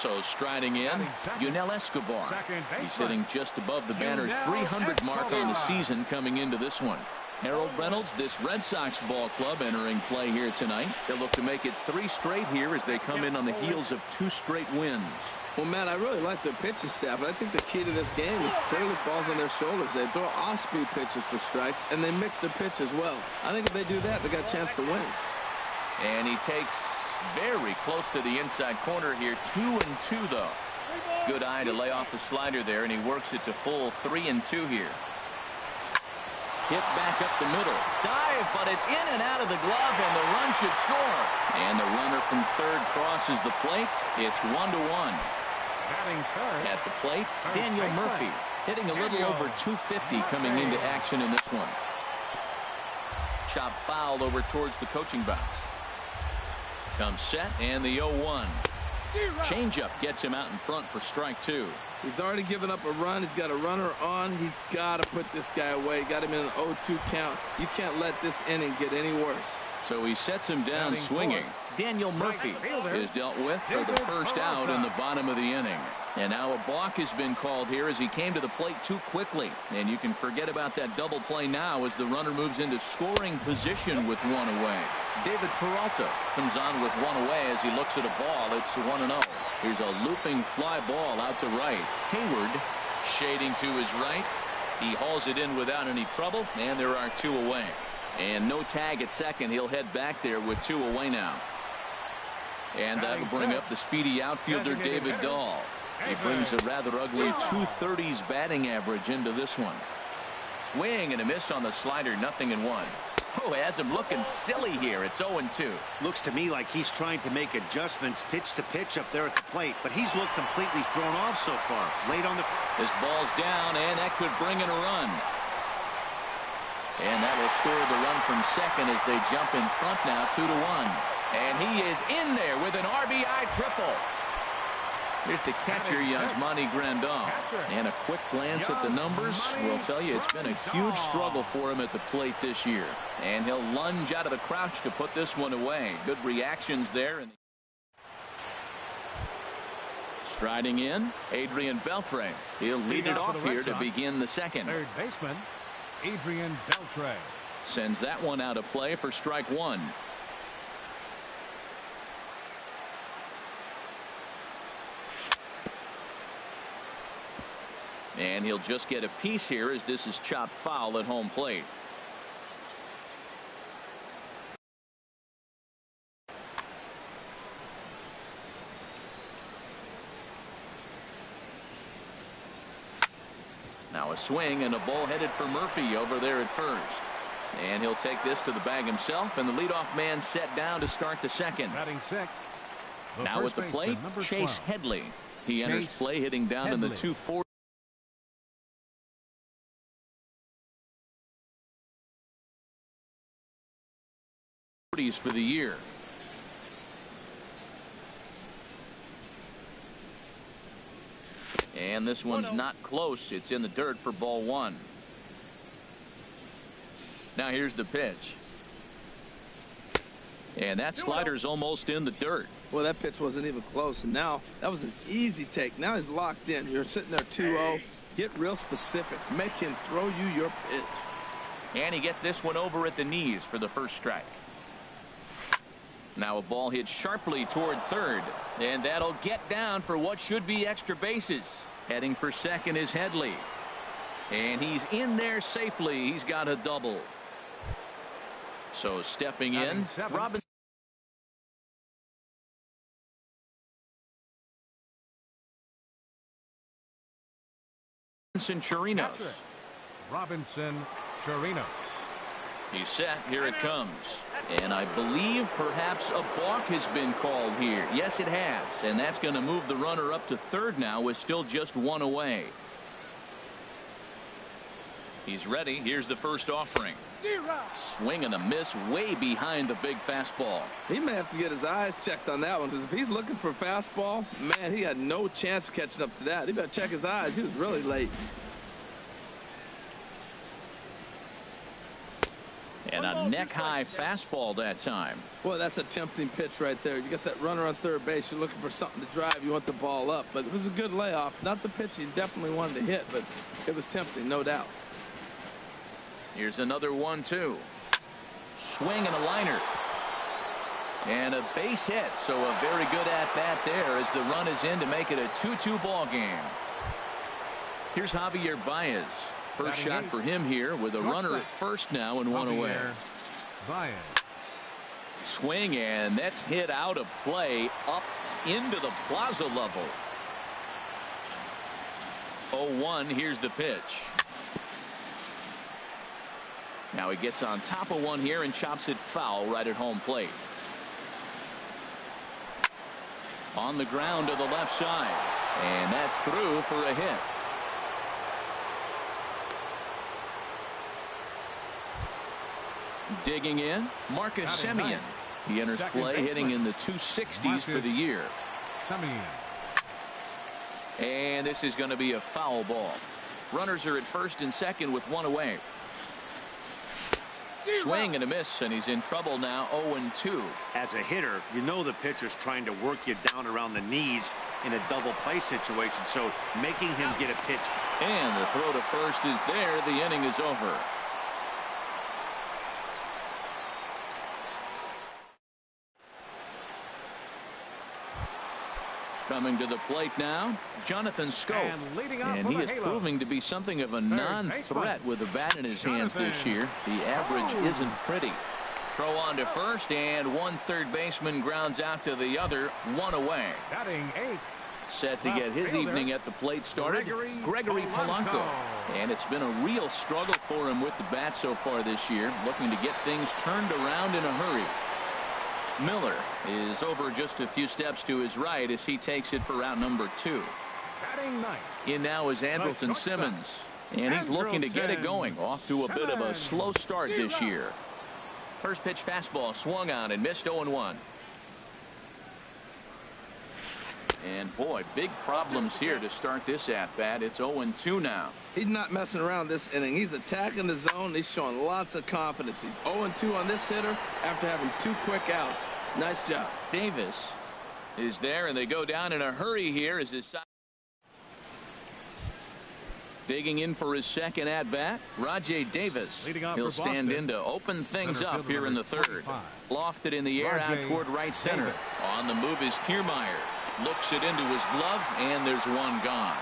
So striding in, Yunel Escobar. He's sitting just above the banner 300 mark on the season coming into this one. Harold Reynolds, this Red Sox ball club entering play here tonight. They'll look to make it 3 straight here as they come in on the heels of 2 straight wins. Well, Matt, I really like their pitching staff, but I think the key to this game is clearly falls on their shoulders. They throw off-speed pitches for strikes, and they mix the pitch as well. I think if they do that, they got a chance to win. And he takes very close to the inside corner here. 2-2, though. Good eye to lay off the slider there, and he works it to full 3-2 here. Hit back up the middle. Dive, but it's in and out of the glove, and the run should score. And the runner from third crosses the plate. It's 1-1. Batting third. At the plate, Daniel Murphy, hitting a little over 250 coming into action in this one. Chop foul over towards the coaching box. Comes set, and the 0-1. Changeup gets him out in front for strike two. He's already given up a run. He's got a runner on. He's got to put this guy away. Got him in an 0-2 count. You can't let this inning get any worse. So he sets him down swinging. Daniel Murphy is dealt with for the first out in the bottom of the inning. And now a balk has been called here as he came to the plate too quickly. And you can forget about that double play now as the runner moves into scoring position with one away. David Peralta comes on with one away as he looks at a ball. It's 1-0. Here's a looping fly ball out to right. Hayward shading to his right. He hauls it in without any trouble, and there are two away. And no tag at second. He'll head back there with two away now. And that'll bring up the speedy outfielder David Dahl. He brings a rather ugly 230s batting average into this one. Swing and a miss on the slider, 0-1. Oh, has him looking silly here. It's 0-2. Looks to me like he's trying to make adjustments pitch to pitch up there at the plate, but he's looked completely thrown off so far. Late on the... This ball's down, and that could bring in a run. And that will score the run from second as they jump in front now, 2-1. And he is in there with an RBI triple. Here's the catcher, Yasmani Grandal. And a quick glance at the numbers will tell you it's been a huge struggle for him at the plate this year. And he'll lunge out of the crouch to put this one away. Good reactions there. Striding in, Adrian Beltre. He'll lead it off here to begin the second. Third baseman, Adrian Beltre. Sends that one out of play for strike one. And he'll just get a piece here as this is chopped foul at home plate. Now a swing and a ball headed for Murphy over there at first. And he'll take this to the bag himself, and the leadoff man set down to start the second. Batting sixth. Now at the plate, Chase Headley. He enters play hitting down in the 240s for the year. And this one's not close. It's in the dirt for ball one. Now here's the pitch. And that slider's almost in the dirt. Well, that pitch wasn't even close. And now that was an easy take. Now he's locked in. You're sitting there 2-0. Get real specific. Make him throw you your pitch. And he gets this one over at the knees for the first strike. Now a ball hit sharply toward third, and that'll get down for what should be extra bases. Heading for second is Headley, and he's in there safely. He's got a double. So stepping in, Robinson Chirinos. Robinson Chirinos. He's set. Here it comes. And I believe perhaps a balk has been called here. Yes, it has. And that's going to move the runner up to third now with still just one away. He's ready. Here's the first offering. Swing and a miss way behind the big fastball. He may have to get his eyes checked on that one, because if he's looking for a fastball, man, he had no chance of catching up to that. He better check his eyes. He was really late. And a neck-high fastball that time. Boy, that's a tempting pitch right there. You got that runner on third base. You're looking for something to drive. You want the ball up. But it was a good layoff. Not the pitch he definitely wanted to hit, but it was tempting, no doubt. Here's another 1-2. Swing and a liner. And a base hit. So a very good at-bat there as the run is in to make it a 2-2 ball game. Here's Javier Baez. First shot for him here with a runner at first now and one away. Swing, and that's hit out of play up into the plaza level. 0-1. Here's the pitch. Now he gets on top of one here and chops it foul right at home plate. On the ground to the left side. And that's through for a hit. Digging in, Marcus Semien. He enters play hitting in the 260s for the year. And this is going to be a foul ball. Runners are at first and second with one away. Swing and a miss, and he's in trouble now, 0-2. As a hitter, you know the pitcher's trying to work you down around the knees in a double play situation, so making him get a pitch. And the throw to first is there. The inning is over. Coming to the plate now, Jonathan Scope. And he is proving to be something of a non-threat with a bat in his hands this year. The average isn't pretty. Throw on to first, and one third baseman grounds out to the other, one away. Set to get his evening at the plate started, Gregory Polanco. And it's been a real struggle for him with the bat so far this year, looking to get things turned around in a hurry. Miller is over just a few steps to his right as he takes it for out number 2. In now is Andrelton Simmons, and he's looking to get it going. Off to a bit of a slow start this year. First pitch fastball swung on and missed, 0-1. And boy, big problems here to start this at bat. It's 0-2 now. He's not messing around this inning. He's attacking the zone. He's showing lots of confidence. He's 0-2 on this hitter after having 2 quick outs. Nice job. Davis is there, and they go down in a hurry here as his side. Digging in for his second at bat, Rajay Davis. He'll stand in to open things up here in the third. Lofted in the air out toward right center. On the move is Kiermaier. Looks it into his glove, and there's one gone.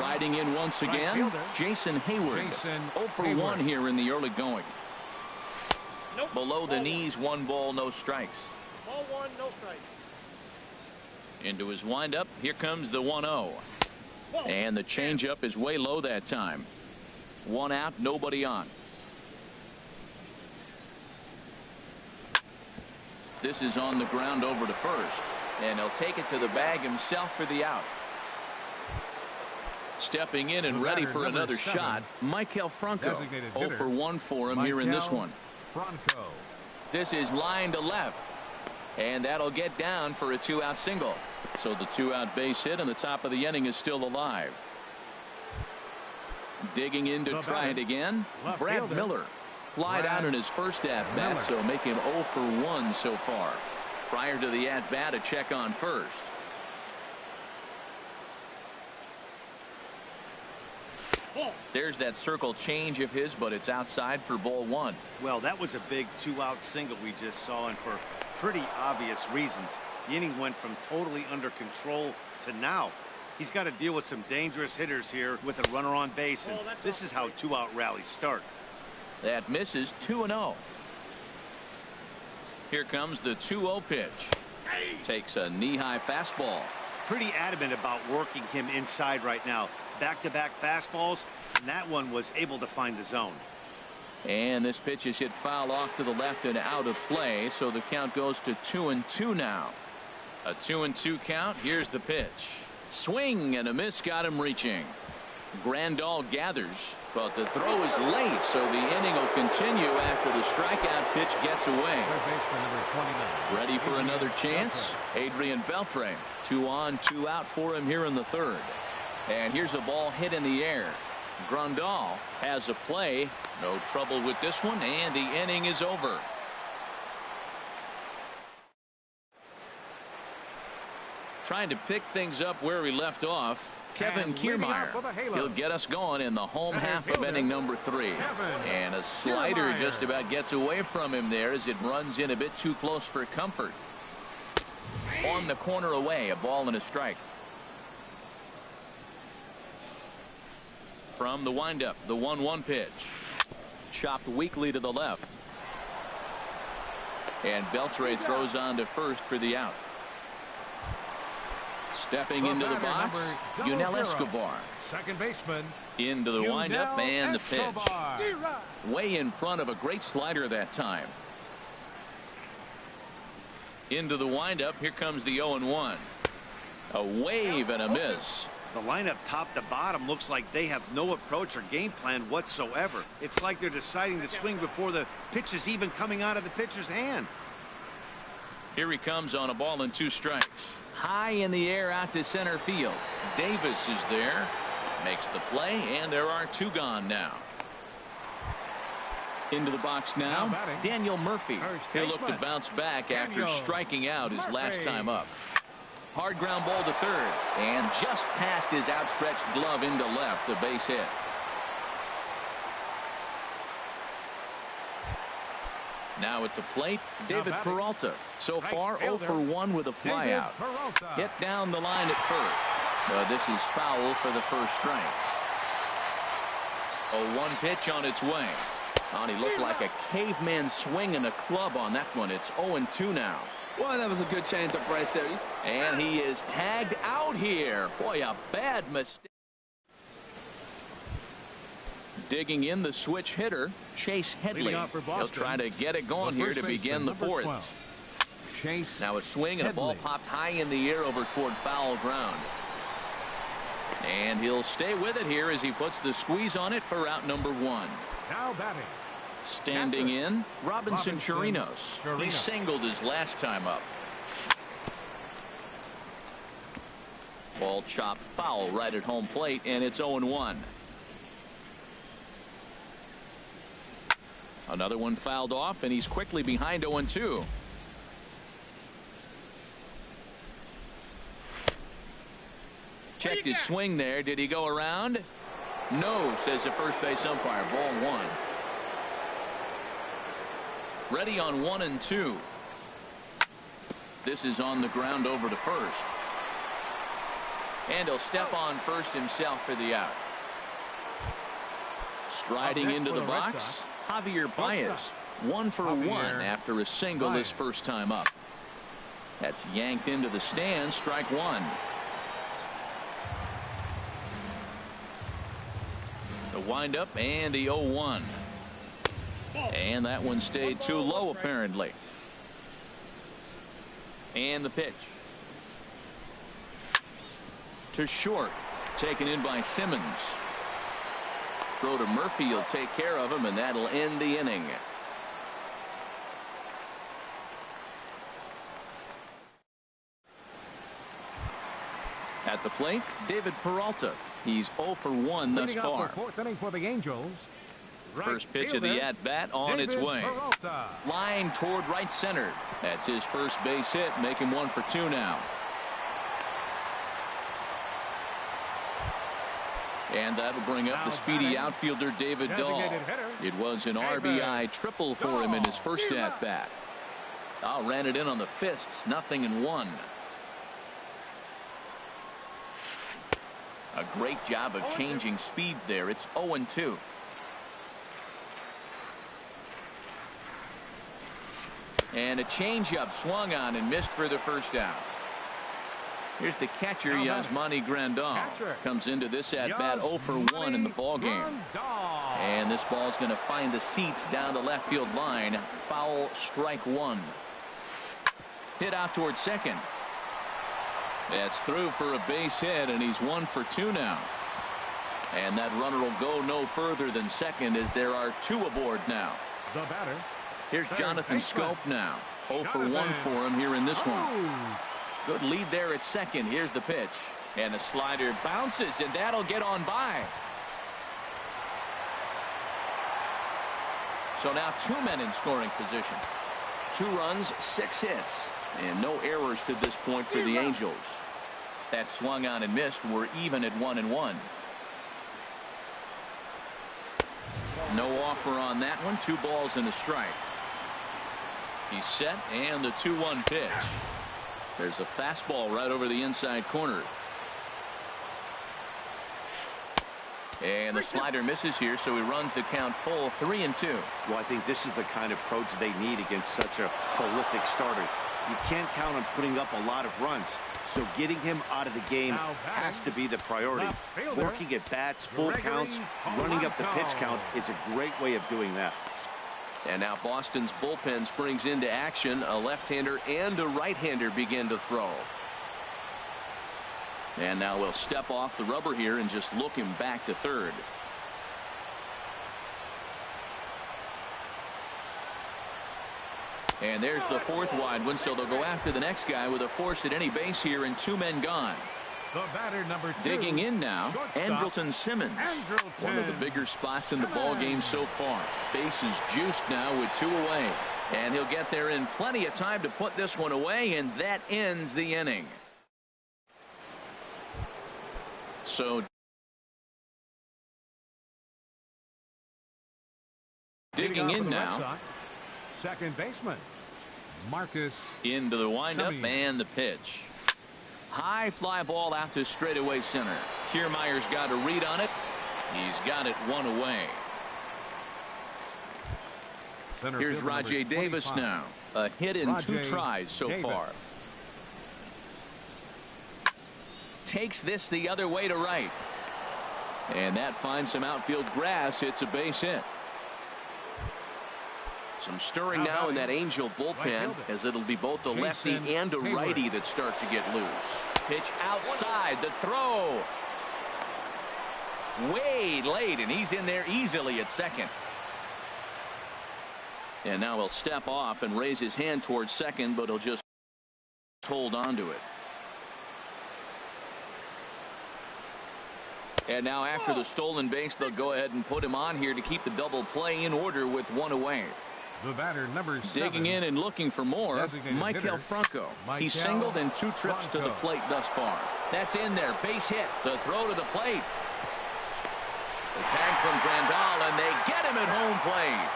Riding in once again, Jason Hayward. 0 for 1 here in the early going. Below the knees, 1 ball, no strikes. Ball 1, no strikes. Into his windup, here comes the 1-0. And the changeup is way low that time. 1 out, nobody on. This is on the ground over to first, and he'll take it to the bag himself for the out. Stepping in and ready for another shot, Michael Franco. 0 for 1 for him here in this one. This is line to left, and that'll get down for a 2-out single. So the 2-out base hit, and the top of the inning is still alive. Digging in to try it again, Brad Miller. Flied out in his first at-bat, so make him 0 for 1 so far. Prior to the at-bat, a check on first. There's that circle change of his, but it's outside for ball 1. Well, that was a big 2-out single we just saw, and for pretty obvious reasons. The inning went from totally under control to now. He's got to deal with some dangerous hitters here with a runner on base, and this is how 2-out rallies start. That misses, 2-0. Here comes the 2-0 pitch. Takes a knee-high fastball. Pretty adamant about working him inside right now. Back-to-back fastballs, and that one was able to find the zone. And this pitch is hit foul off to the left and out of play, so the count goes to 2-2 now. A 2-2 count. Here's the pitch. Swing and a miss, got him reaching. Grandal gathers, but the throw is late, so the inning will continue after the strikeout pitch gets away. Ready for another chance? Adrian Beltre. 2 on, 2 out for him here in the third. And here's a ball hit in the air. Grandal has a play. No trouble with this one, and the inning is over. Trying to pick things up where we left off, Kevin Kiermaier. He'll get us going in the home half of inning number 3. And a slider just about gets away from him there as it runs in a bit too close for comfort. On the corner away, a ball and a strike. From the windup, the 1-1 pitch. Chopped weakly to the left. And Beltre throws on to first for the out. Stepping into the box, Yunel Escobar. Second baseman. Into the windup and the pitch. Way in front of a great slider that time. Into the windup, here comes the 0-1. A wave and a miss. The lineup top to bottom looks like they have no approach or game plan whatsoever. It's like they're deciding to swing before the pitch is even coming out of the pitcher's hand. Here he comes on a ball and 2 strikes. High in the air out to center field. Davis is there. Makes the play, and there are 2 gone now. Into the box now, Daniel Murphy. He'll look to bounce back after striking out his last time up. Hard ground ball to third, and just past his outstretched glove into left, a base hit. Now at the plate, David Peralta. So far, 0 for 1 with a flyout. Hit down the line at first. This is foul for the first strike. A 1 pitch on its way. He looked like a caveman swinging a club on that one. It's 0-2 now. Boy, that was a good changeup right there. And he is tagged out here. Boy, a bad mistake. Digging in the switch hitter, Chase Headley. He'll try to get it going here to begin the 4th. Now a swing and a ball popped high in the air over toward foul ground. And he'll stay with it here as he puts the squeeze on it for out number 1. Now batting. Standing in, Robinson Chirinos. He singled his last time up. Ball chopped foul right at home plate, and it's 0-1. Another one fouled off, and he's quickly behind 0-2. Checked his swing there. Did he go around? No, says the first base umpire. Ball 1. Ready on 1-2. This is on the ground over to first. And he'll step on first himself for the out. Striding into the box, Javier Baez. 1 for 1 after a single his first time up. That's yanked into the stands. Strike 1. The windup and the 0-1. And that one stayed too low apparently. And the pitch. To short. Taken in by Simmons. Throw to Murphy. He'll take care of him, and that'll end the inning. At the plate, David Peralta. He's 0 for 1 thus far. 4th inning for the Angels. First pitch of the at-bat on its way. Line toward right center. That's his first base hit. Make him 1 for 2 now. And that'll bring up the speedy outfielder David Dahl. It was an RBI triple for him in his first at-bat. Dahl ran it in on the fists. 0-1. A great job of changing speeds there. It's 0-2. And a changeup swung on and missed for the first out. Here's the catcher, Yasmani Grandal. Comes into this at-bat 0 for 1 in the ballgame. And this ball's going to find the seats down the left field line. Foul, strike 1. Hit out towards second. That's through for a base hit, and he's 1 for 2 now. And that runner will go no further than second as there are 2 aboard now. The batter. Here's Jonathan Scope now. 0 for 1 for him here in this one. Good lead there at second. Here's the pitch. And the slider bounces, and that'll get on by. So now 2 men in scoring position. 2 runs, 6 hits. And no errors to this point for the Angels. That swung on and missed. We're even at 1-1. No offer on that one. 2 balls and a strike. He's set, and the 2-1 pitch. There's a fastball right over the inside corner. And the slider misses here, so he runs the count full 3-2. Well, I think this is the kind of approach they need against such a prolific starter. You can't count on putting up a lot of runs, so getting him out of the game has to be the priority. Working at bats, full counts, running up the pitch count is a great way of doing that. And now Boston's bullpen springs into action. A left-hander and a right-hander begin to throw. And now we'll step off the rubber here and just look him back to third. And there's the fourth wide one, so they'll go after the next guy with a force at any base here and 2 men gone. The batter, number 2. Digging in now, Andrelton Simmons. One of the bigger spots in the ball game so far. Base is juiced now with 2 away. And he'll get there in plenty of time to put this one away, and that ends the inning. So digging in now. Second baseman, Marcus. Into the windup and the pitch. High fly ball out to straightaway center. Kiermaier's got a read on it. He's got it 1 away. Here's Rajay Davis now. A hit in 2 tries so far. Takes this the other way to right. And that finds some outfield grass. It's a base hit. Some stirring now in that Angel bullpen, as it'll be both a lefty and a righty that start to get loose. Pitch outside, the throw. Way late, and he's in there easily at second. And now he'll step off and raise his hand towards second, but he'll just hold on to it. And now after the stolen base, they'll go ahead and put him on here to keep the double play in order with 1 away. The batter, number 7. Digging in and looking for more, Michael Franco. He's singled in 2 trips to the plate thus far. That's in there. Base hit. The throw to the plate. The tag from Grandal, and they get him at home plate.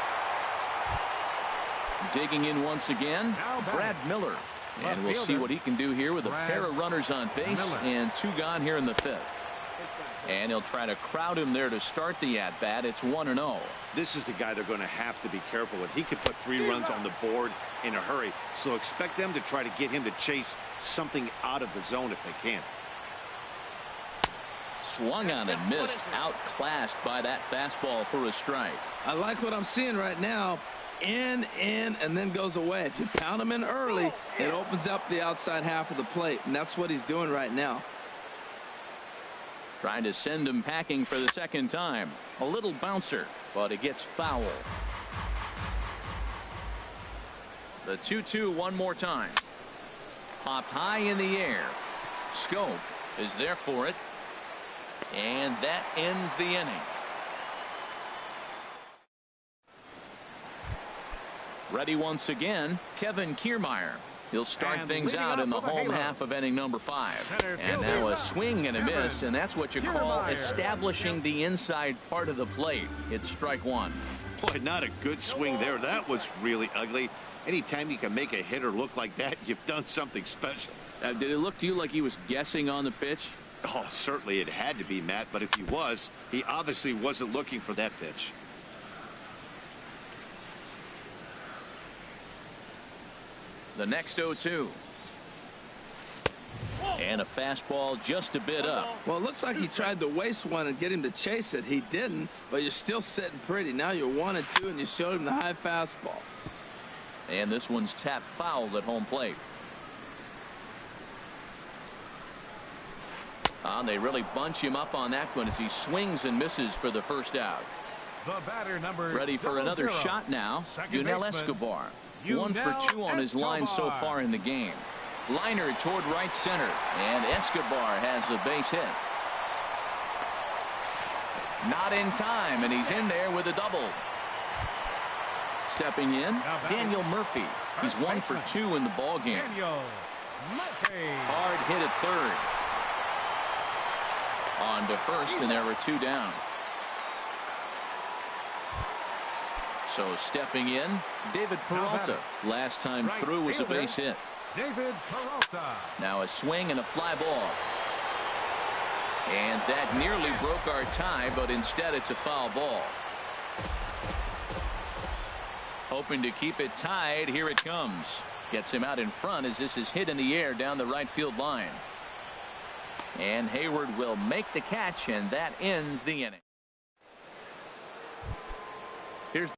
Digging in once again, Brad Miller. And we'll see what he can do here with a pair of runners on base and 2 gone here in the 5th. And he'll try to crowd him there to start the at-bat. It's 1-0. This is the guy they're going to have to be careful with. He could put 3 runs on the board in a hurry. So expect them to try to get him to chase something out of the zone if they can. Swung on and missed. Outclassed by that fastball for a strike. I like what I'm seeing right now. In, and then goes away. If you pound him in early, it opens up the outside half of the plate. And that's what he's doing right now. Trying to send him packing for the second time. A little bouncer, but it gets foul. The 2-2 one more time. Popped high in the air. Scope is there for it. And that ends the inning. Ready once again, Kevin Kiermaier. He'll start things out in the home half of inning number 5. And now a swing and a miss, and that's what you call establishing the inside part of the plate. It's strike 1. Boy, not a good swing there. That was really ugly. Anytime you can make a hitter look like that, you've done something special. Did it look to you like he was guessing on the pitch? Oh, certainly it had to be, Matt, but if he was, he obviously wasn't looking for that pitch. The next 0-2. And a fastball just a bit up. Well, it looks like he tried to waste one and get him to chase it. He didn't, but you're still sitting pretty. Now you're 1-2, and you showed him the high fastball. And this one's tapped foul at home plate. They really bunch him up on that one as he swings and misses for the first out. The batter, number ready for another shot now. Yunel Escobar. 1 for 2 on his line so far in the game. Liner toward right center, and Escobar has a base hit. Not in time, and he's in there with a double. Stepping in, Daniel Murphy. He's 1 for 2 in the ball game. Hard hit at third. On to first, and there were 2 down. So stepping in, David Peralta. Last time through was a base hit. David Peralta. Now a swing and a fly ball. And that nearly broke our tie, but instead it's a foul ball. Hoping to keep it tied. Here it comes. Gets him out in front as this is hit in the air down the right field line. And Hayward will make the catch, and that ends the inning. Here's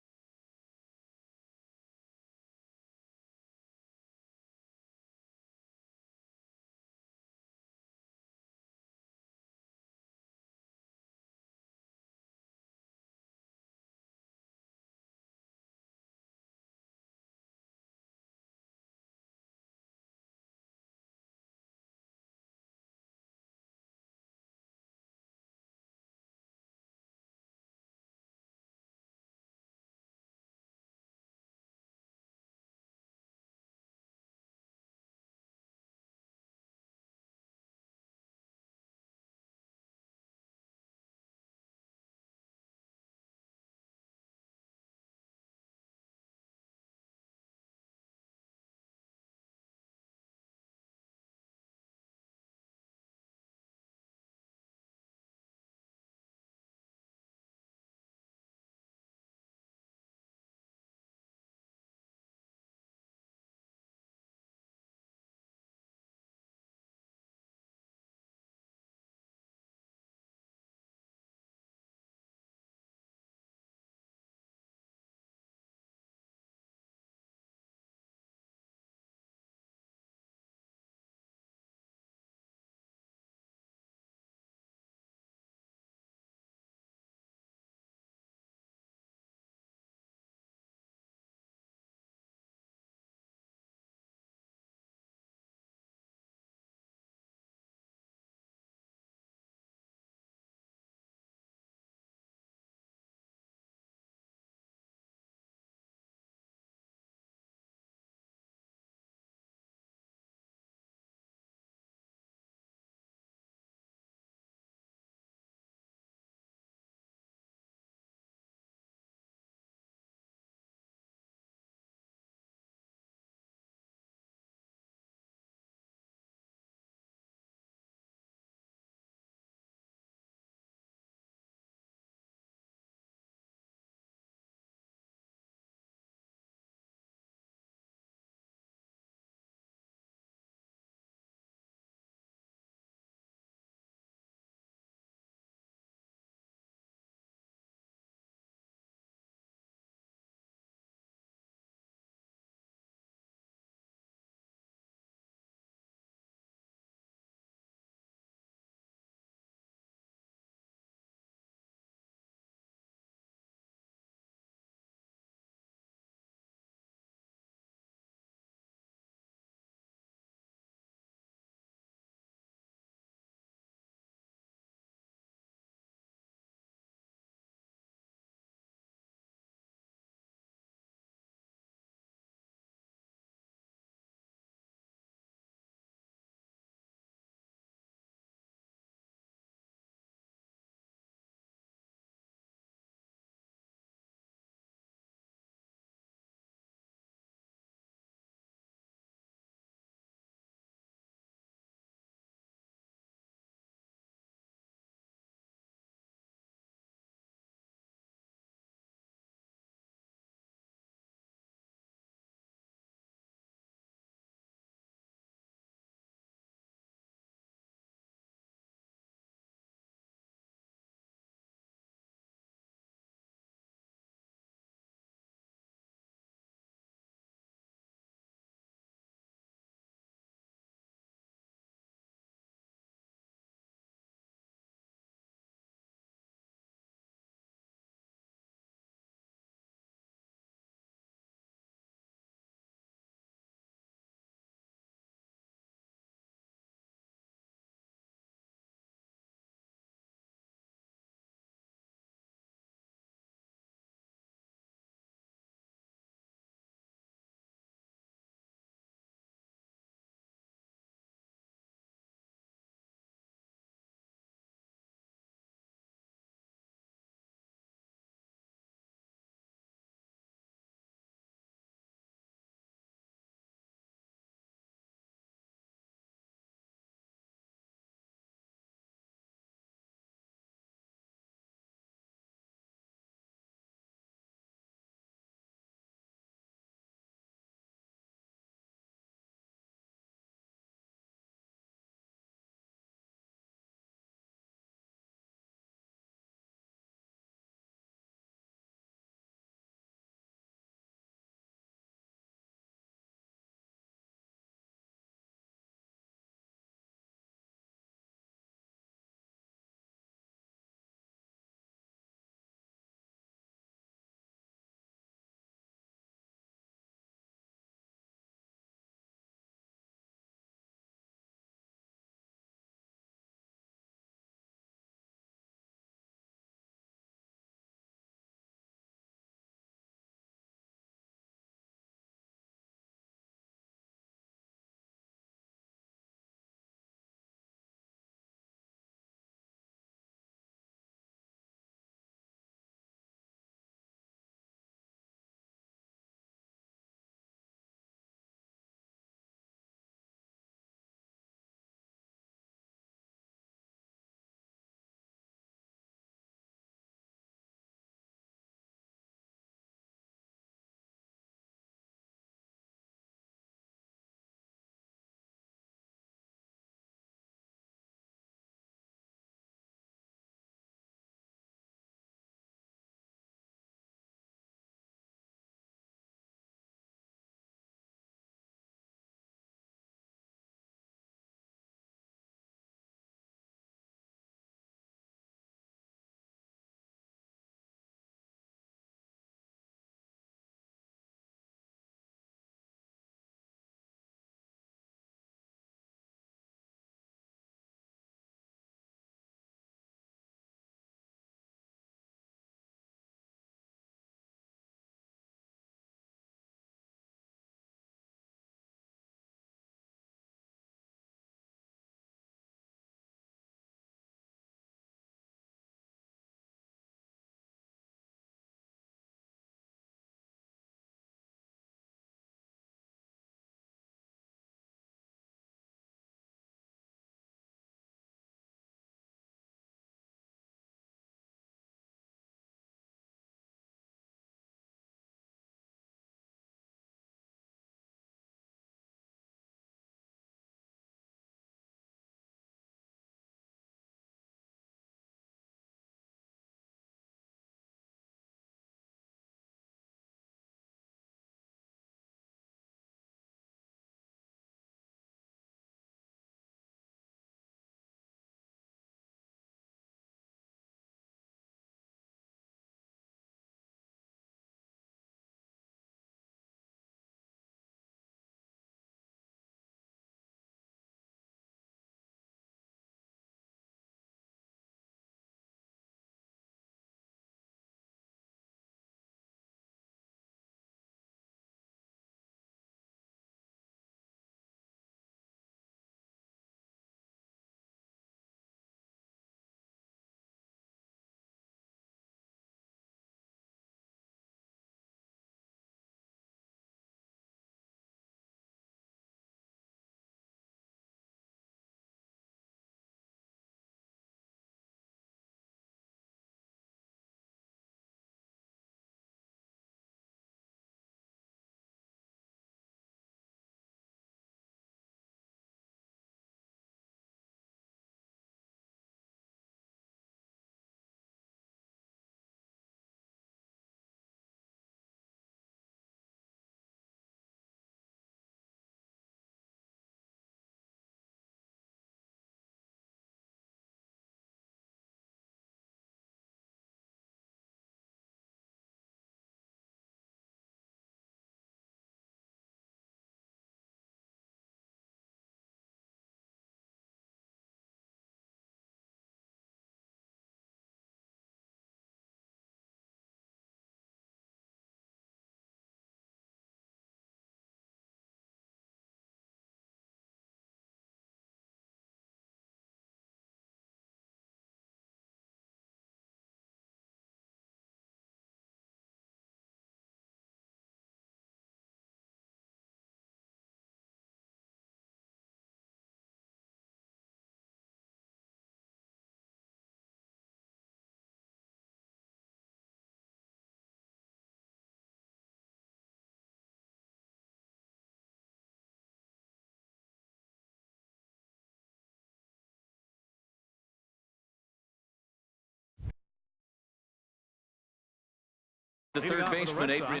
The third baseman, Adrian.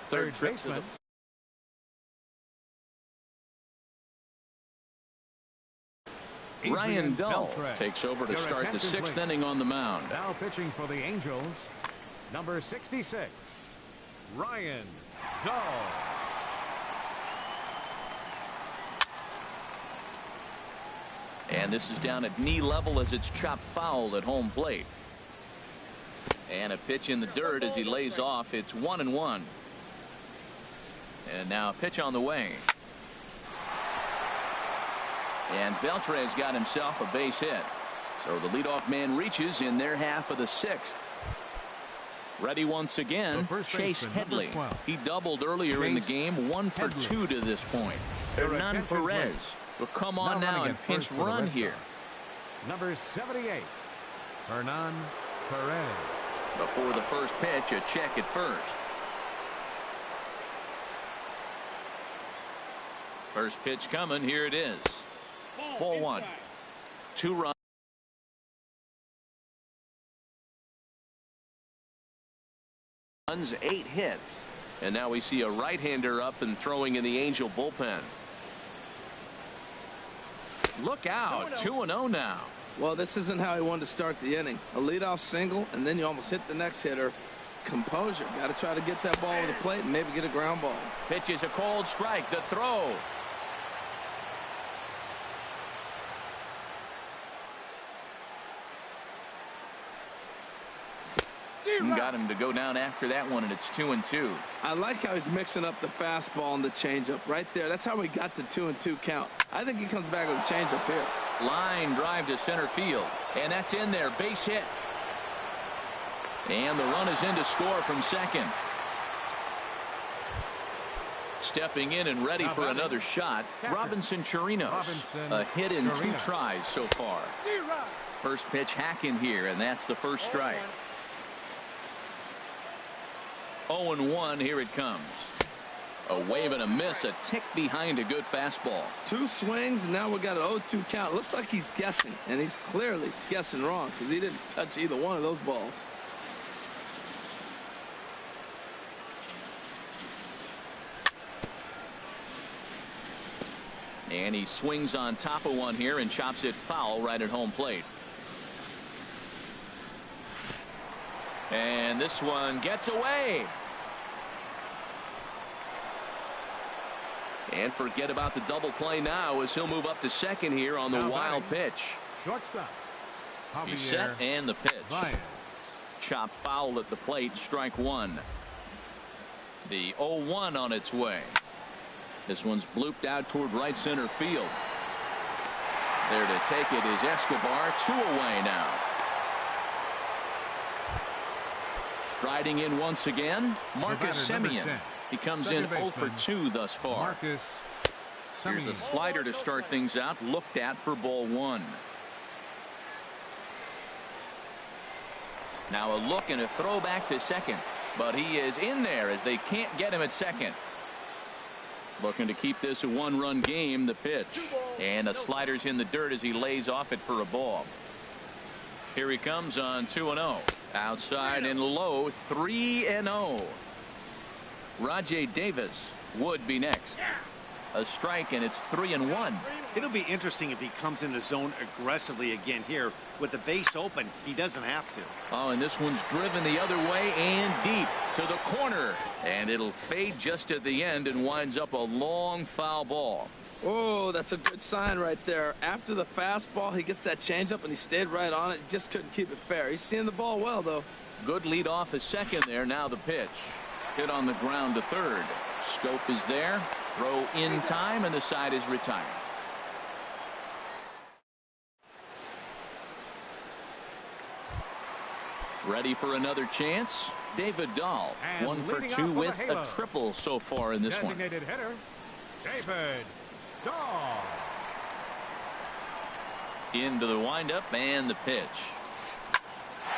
Third trip to the Ryan Dull takes over to start the sixth inning on the mound. Now pitching for the Angels, number 66, Ryan Dull. And this is down at knee level as it's chopped foul at home plate. And a pitch in the dirt as he lays off. It's 1-1. And now a pitch on the way. And Beltre's got himself a base hit. So the leadoff man reaches in their half of the sixth. Ready once again, Chase Headley. He doubled earlier in the game, 1 for 2 to this point. Hernan Perez will come on now and pinch run here. Number 78, Hernan Perez. Before the first pitch, a check at first. First pitch coming. Here it is. Ball 1. 2 runs. 8 hits. And now we see a right-hander up and throwing in the Angel bullpen. Look out. 2-0 now. Well, this isn't how he wanted to start the inning. A leadoff single, and then you almost hit the next hitter. Composure. Got to try to get that ball to the plate and maybe get a ground ball. Pitch is a cold strike. The throw. Got him to go down after that one, and it's 2-2. I like how he's mixing up the fastball and the changeup right there. That's how we got the 2-2 count. I think he comes back with a changeup here. Line drive to center field, and that's in there. Base hit. And the run is in to score from second. Stepping in and ready for another shot, Robinson Chirinos. A hit in 2 tries so far. First pitch hacking here, and that's the first strike. 0-1, here it comes. A wave and a miss, a tick behind a good fastball. 2 swings, and now we got an 0-2 count. Looks like he's guessing, and he's clearly guessing wrong because he didn't touch either one of those balls. And he swings on top of one here and chops it foul right at home plate. And this one gets away. And forget about the double play now as he'll move up to second here on the wild pitch. Shortstop. He's set and the pitch. Chop foul at the plate, strike 1. The 0-1 on its way. This one's blooped out toward right center field. There to take it is Escobar. 2 away now. Striding in once again, Marcus Semien. He comes in 0 for 2 thus far. Here's a slider to start things out, looked at for ball 1. Now a look and a throw back to second, but he is in there as they can't get him at second. Looking to keep this a 1-run game. The pitch, and a slider's in the dirt as he lays off it for a ball. Here he comes on 2-0. Outside and low, 3-0. Rajay Davis would be next. A strike, and it's 3-1. It'll be interesting if he comes in the zone aggressively again here. With the base open, he doesn't have to. Oh, and this one's driven the other way and deep to the corner. And it'll fade just at the end and winds up a long foul ball. Oh, that's a good sign right there. After the fastball, he gets that changeup, and he stayed right on it. Just couldn't keep it fair. He's seeing the ball well, though. Good lead off a second there. Now the pitch. Hit on the ground to third. Scope is there. Throw in time, and the side is retired. Ready for another chance. David Dahl, And 1 for 2 with a triple so far in this one. Designated hitter, David Dahl. Into the windup and the pitch.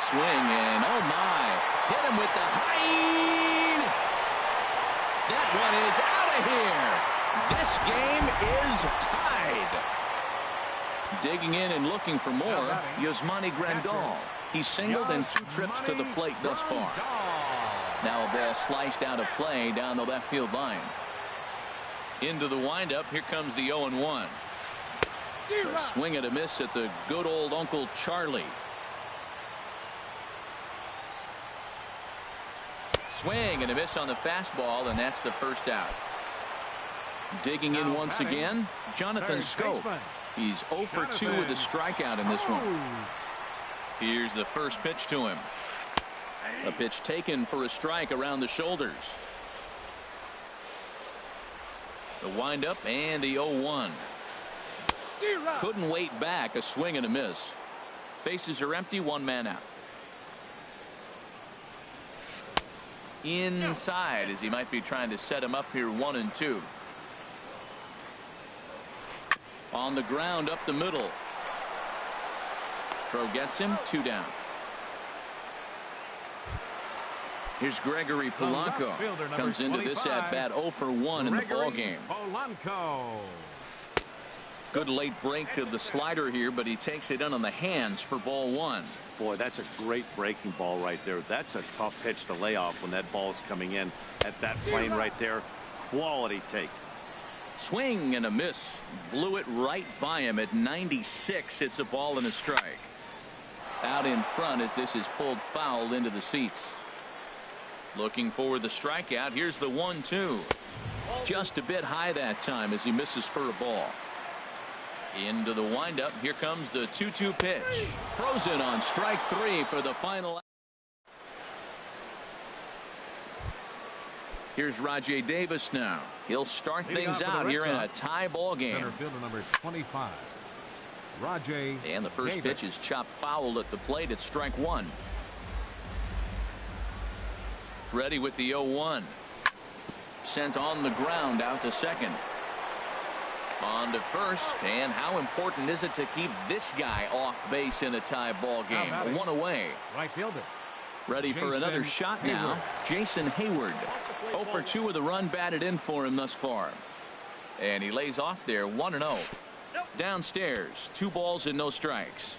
Swing, and oh my, hit him with the height. That one is out of here. This game is tied. Digging in and looking for more, Yasmani Grandal. He's singled in 2 trips to the plate thus far. Now a ball sliced out of play down the left field line. Into the windup. Here comes the 0-1. A swing and a miss at the good old Uncle Charlie. Swing and a miss on the fastball, and that's the first out. Digging in once again, Jonathan Schoop. He's 0 for 2 with a strikeout in this one. Here's the first pitch to him. A pitch taken for a strike around the shoulders. The windup and the 0-1. Couldn't wait back. A swing and a miss. Bases are empty. 1 man out. Inside as he might be trying to set him up here. 1-2. On the ground up the middle. Throw gets him. 2 down. Here's Gregory Polanco. Comes into this at bat 0 for 1 in the ball game. Good late break to the slider here, but he takes it in on the hands for ball 1. Boy, that's a great breaking ball right there. That's a tough pitch to lay off when that ball is coming in at that plane right there. Quality take. Swing and a miss. Blew it right by him at 96. It's a ball and a strike. Out in front as this is pulled foul into the seats. Looking for the strikeout. Here's the 1-2. Just a bit high that time as he misses for a ball. Into the windup. Here comes the 2-2 pitch. Throws in on strike 3 for the final. Here's Rajay Davis now. He'll start things out here in a tie ball game. Center fielder number 25. Rajay and the first pitch is chopped foul at the plate at strike 1. Ready with the 0-1. Sent on the ground out to second. On to first, and how important is it to keep this guy off base in a tie ball game? 1 away. Right fielder. Ready for another shot now. Jason Hayward. 0 for 2 with a run batted in for him thus far. And he lays off there 1-0. Downstairs, 2 balls and no strikes.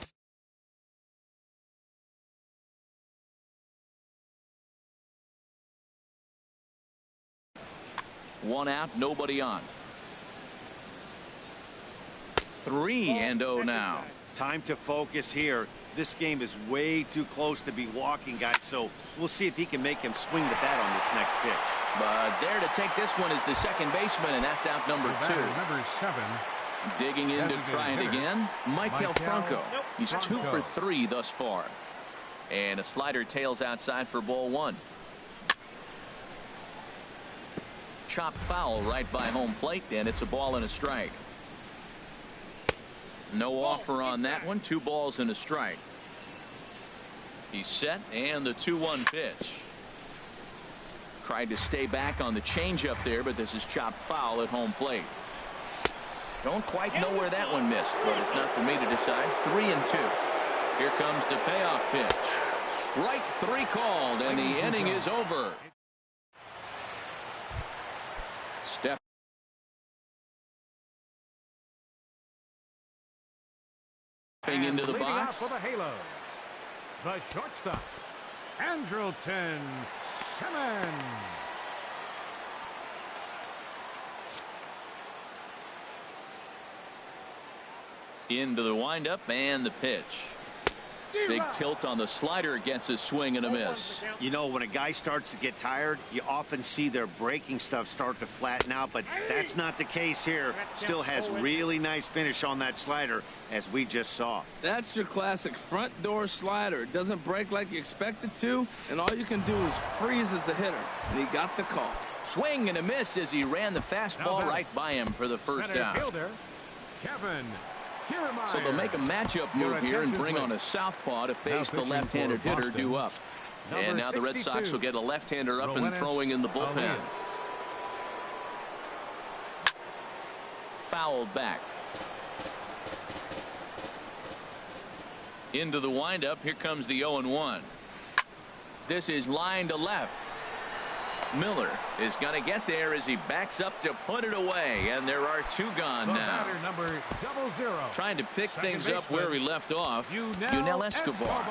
One out, nobody on. 3-0 now. Time to focus here. This game is way too close to be walking, guys, so we'll see if he can make him swing the bat on this next pitch. But there to take this one is the second baseman, and that's out number 2. Number 7. Digging in to try it again, Michael Franco. He's 2 for 3 thus far. And a slider tails outside for ball 1. Chopped foul right by home plate, and it's a ball and a strike. No offer on that one. 2 balls and a strike. He's set, and the 2-1 pitch. Tried to stay back on the changeup there, but this is chopped foul at home plate. Don't quite know where that one missed, but it's not for me to decide. 3-2. Here comes the payoff pitch. Strike 3 called, and the inning is over. Step into the box. For the Halo, the shortstop, Andrelton Simmons. Into the windup and the pitch. Big tilt on the slider, gets a swing and a miss. You know, when a guy starts to get tired, you often see their breaking stuff start to flatten out, but that's not the case here. Still has really nice finish on that slider, as we just saw. That's your classic front door slider. It doesn't break like you expect it to, and all you can do is freeze as a hitter, and he got the call. Swing and a miss as he ran the fastball right by him for the first down. Fielder, Kevin. So they'll make a matchup move here and bring on a southpaw to face the left-handed hitter due up. And now the Red Sox will get a left-hander up and throwing in the bullpen. Fouled back. Into the windup. Here comes the 0-1. This is line to left. Miller is going to get there as he backs up to put it away, and there are two gone now. Number 00. Trying to pick things up where he left off. Yunel Escobar.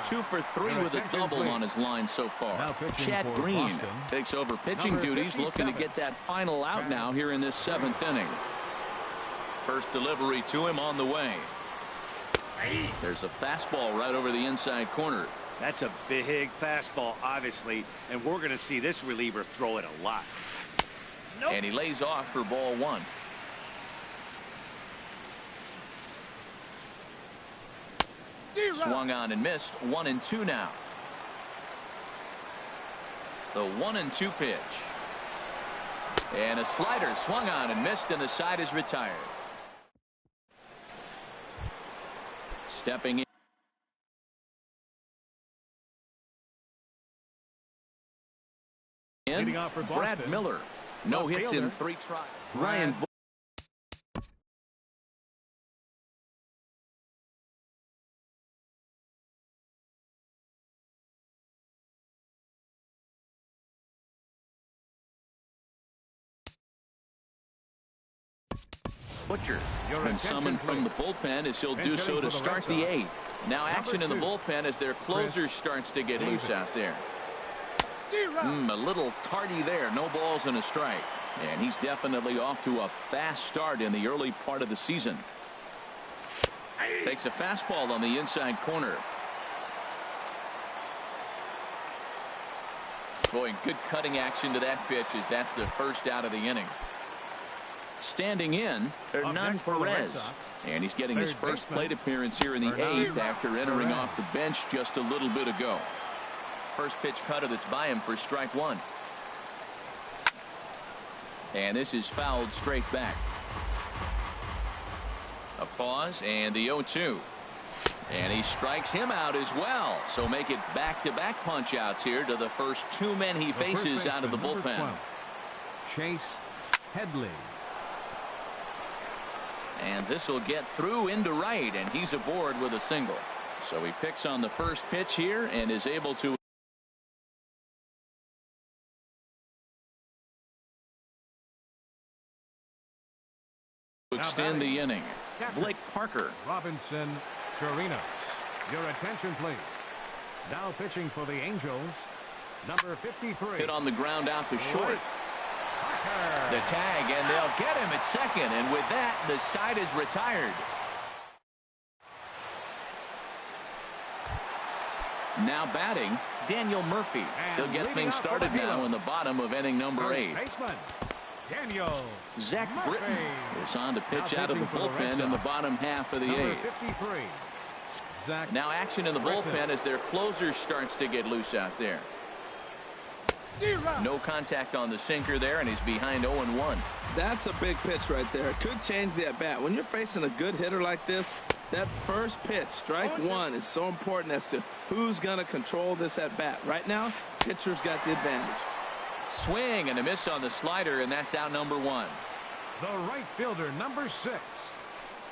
2 for 3 with a double on his line so far. Chad Green takes over pitching duties, looking to get that final out now here in this 7th inning. First delivery to him on the way. There's a fastball right over the inside corner. That's a big fastball, obviously, and we're going to see this reliever throw it a lot. And he lays off for ball 1. Swung on and missed. 1-2 now. The 1-2 pitch. And a slider swung on and missed, and the side is retired. Stepping in, Brad Miller. No hits in 3 tries. Ryan Butcher been summoned from the bullpen as he'll do so to start the 8th. Now action in the bullpen as their closer starts to get loose out there. A little tardy there. No balls and a strike. And he's definitely off to a fast start in the early part of the season. Takes a fastball on the inside corner. Boy, good cutting action to that pitch as that's the first out of the inning. Standing in, Hernan Perez. And he's getting his first plate appearance here in the 8th after entering off the bench just a little bit ago. First pitch cutter that's by him for strike 1. And this is fouled straight back. A pause and the 0-2. And he strikes him out as well. So make it back-to-back punch outs here to the first 2 men he faces out of the bullpen. Chase Headley. And this will get through into right, and he's aboard with a single. So he picks on the first pitch here and is able to extend the inning. Blake Parker. Robinson Chirinos. Your attention, please. Now pitching for the Angels, number 53. Hit on the ground out to short. The tag, and they'll get him at second, and with that, the side is retired. Now batting, Daniel Murphy. He'll get things started now in the bottom of inning number 8. Daniel Zach Britton is on to pitch out of the bullpen in the bottom half of the 8th. Now action in the bullpen as their closer starts to get loose out there. No contact on the sinker there, and he's behind 0-1. That's a big pitch right there. It could change the at-bat. When you're facing a good hitter like this, that first pitch, strike 1, is so important as to who's going to control this at-bat. Right now, pitcher's got the advantage. Swing and a miss on the slider, and that's out number 1. The right fielder, number 6.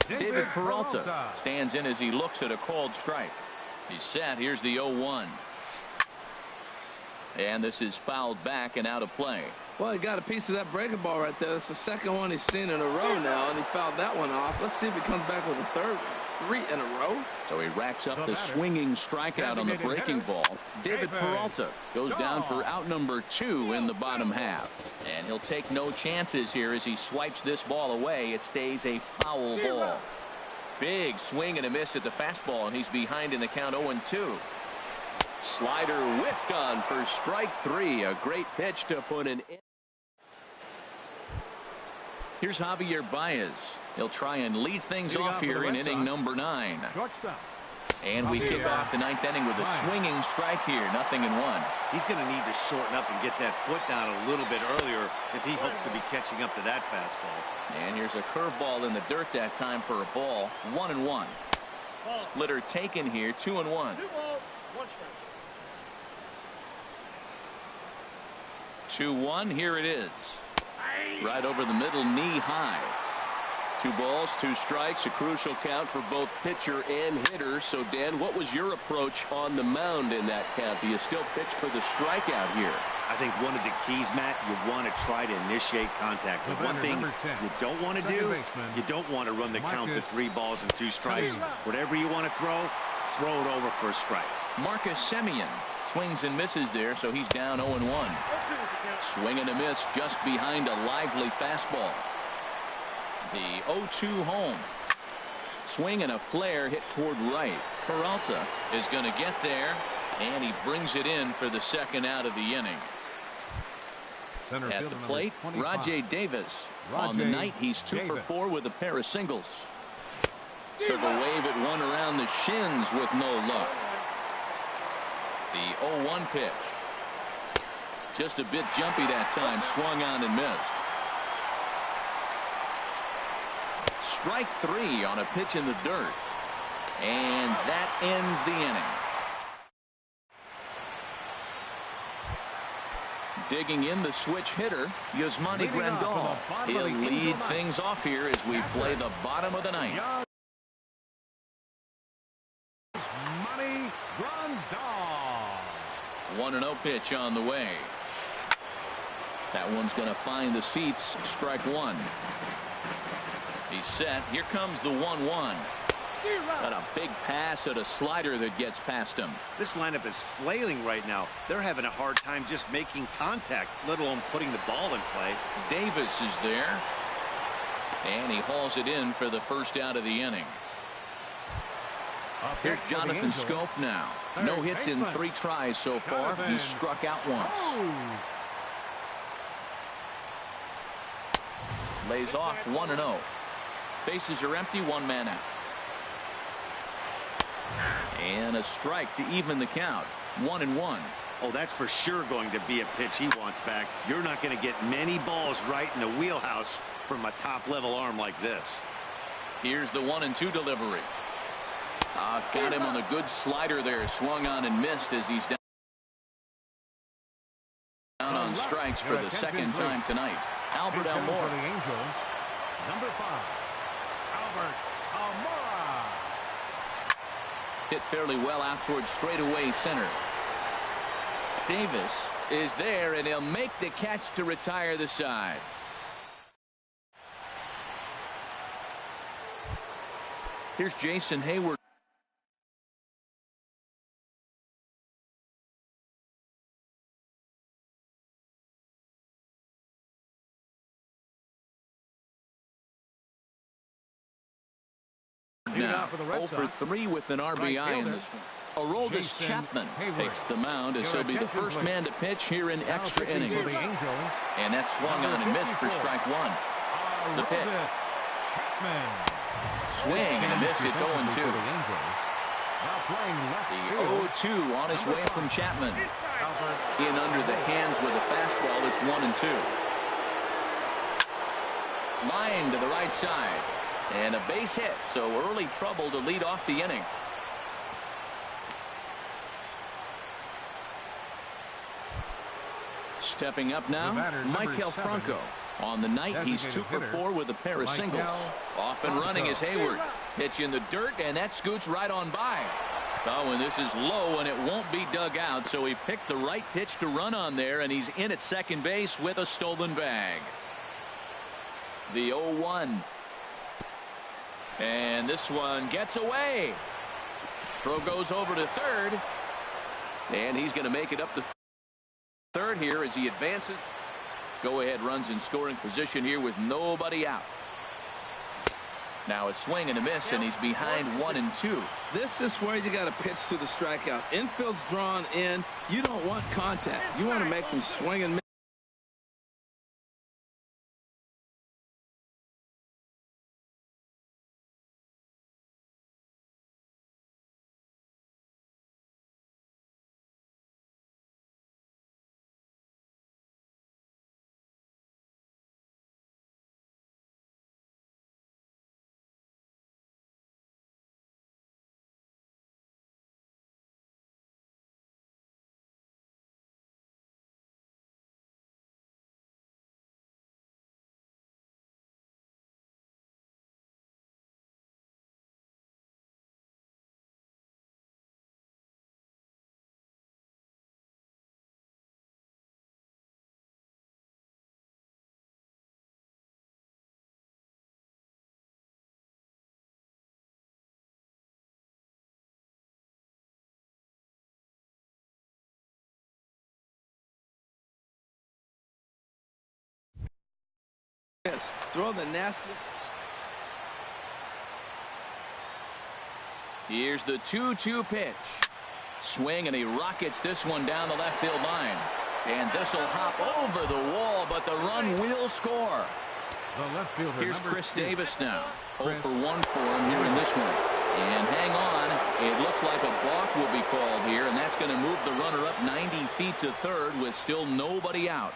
David Peralta stands in as he looks at a called strike. He's set. Here's the 0-1. And this is fouled back and out of play. Well, he got a piece of that breaking ball right there. That's the second one he's seen in a row now, and he fouled that one off. Let's see if he comes back with a third. 3 in a row. So he racks up the swinging strikeout on the breaking ball. David Peralta goes down for out number 2 in the bottom half. And he'll take no chances here as he swipes this ball away. It stays a foul ball. Big swing and a miss at the fastball, and he's behind in the count 0-2. Slider whiffed on for strike 3. A great pitch to put an end. Here's Javier Baez. He'll try and lead things off here in inning number 9. And we kick off the 9th inning with a swinging strike here. 0-1. He's going to need to shorten up and get that foot down a little bit earlier if he hopes to be catching up to that fastball. And here's a curveball in the dirt that time for a ball. 1-1. Splitter taken here. 2-1. 2 balls, 1 strike. 2-1. Here it is. Right over the middle, knee high. 2 balls, 2 strikes, a crucial count for both pitcher and hitter. So, Dan, what was your approach on the mound in that count? Do you still pitch for the strikeout here? I think one of the keys, Matt, you want to try to initiate contact. But one thing you don't want to do, you don't want to run the count to 3 balls and 2 strikes. Whatever you want to throw it over for a strike. Marcus Semien swings and misses there, so he's down 0-1. Swing and a miss just behind a lively fastball. The 0-2 home. Swing and a flare hit toward right. Peralta is going to get there, and he brings it in for the second out of the inning. At the plate, Rajay Davis. On the night, he's 2 for 4 with a pair of singles. Took a wave at one around the shins with no luck. The 0-1 pitch. Just a bit jumpy that time. Swung on and missed. Strike 3 on a pitch in the dirt. And that ends the inning. Digging in the switch hitter, Yasmani Grandal. He'll lead things off here as we play the bottom of the ninth. Yasmani Grandal. 1-0 pitch on the way. That one's going to find the seats. Strike 1. He's set. Here comes the 1-1. Got a big pass at a slider that gets past him. This lineup is flailing right now. They're having a hard time just making contact, let alone putting the ball in play. Davis is there, and he hauls it in for the first out of the inning. Here's Jonathan Scope now. No hits in 3 tries so far. He's struck out once. Lays off 1-0. Bases are empty, 1 man out. And a strike to even the count. 1-1. Oh, that's for sure going to be a pitch he wants back. You're not going to get many balls right in the wheelhouse from a top-level arm like this. Here's the 1-2 delivery. Got him on the good slider there. Swung on and missed as he's down on strikes for the second time tonight. Albert Almora. Number 5, Albert Almora. Hit fairly well out towards straightaway center. Davis is there, and he'll make the catch to retire the side. Here's Jason Hayward. Now 0 for 3 with an RBI in this one. Aroldis Chapman takes the mound as he'll be the first man to pitch here in extra innings. And that's swung on and missed for strike 1. The pitch. Swing and a miss. It's 0-2. The 0-2 on his way from Chapman. In under the hands with a fastball. It's 1-2. Line to the right side. And a base hit, so early trouble to lead off the inning. Stepping up now, Michael Franco. On the night, he's 2 for 4 with a pair of singles. Off and running is Hayward. Pitch in the dirt, and that scoots right on by. Oh, and this is low, and it won't be dug out, so he picked the right pitch to run on there, and he's in at second base with a stolen bag. The 0-1. And this one gets away. Throw goes over to third. And he's going to make it up to third here as he advances. Go-ahead runs in scoring position here with nobody out. Now a swing and a miss, and he's behind 1-2. This is where you got to pitch to the strikeout. Infield's drawn in. You don't want contact. You want to make them swing and miss. Yes, throw the nasty. Here's the 2-2 pitch. Swing, and he rockets this one down the left field line. And this will hop over the wall, but the run will score. The left fielder. Here's Chris Davis now. 0 Chris. for 1 for him here in this one. And hang on, it looks like a balk will be called here, and that's going to move the runner up 90 feet to third with still nobody out.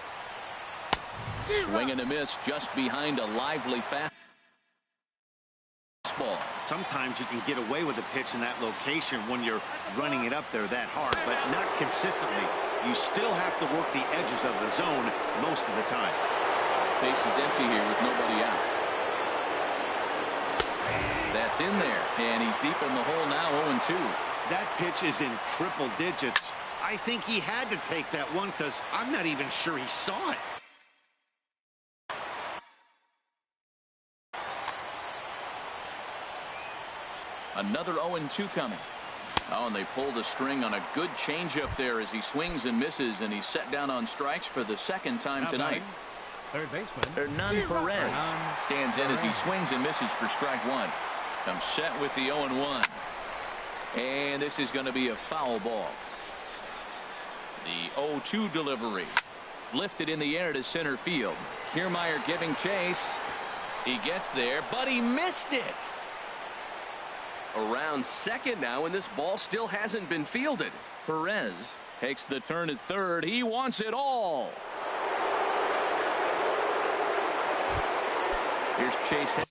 Swing and a miss just behind a lively fastball. Sometimes you can get away with a pitch in that location when you're running it up there that hard, but not consistently. You still have to work the edges of the zone most of the time. Base is empty here with nobody out. That's in there, and he's deep in the hole now, 0-2. That pitch is in triple digits. I think he had to take that one because I'm not even sure he saw it. Another 0-2 coming. Oh, and they pulled a string on a good changeup there as he swings and misses, and he's set down on strikes for the second time tonight. Third baseman. Hernan Perez stands in as he swings and misses for strike one. Comes set with the 0-1. And this is going to be a foul ball. The 0-2 delivery. Lifted in the air to center field. Kiermaier giving chase. He gets there, but he missed it. Around second now, and this ball still hasn't been fielded. Perez takes the turn at third. He wants it all. Here's Chase.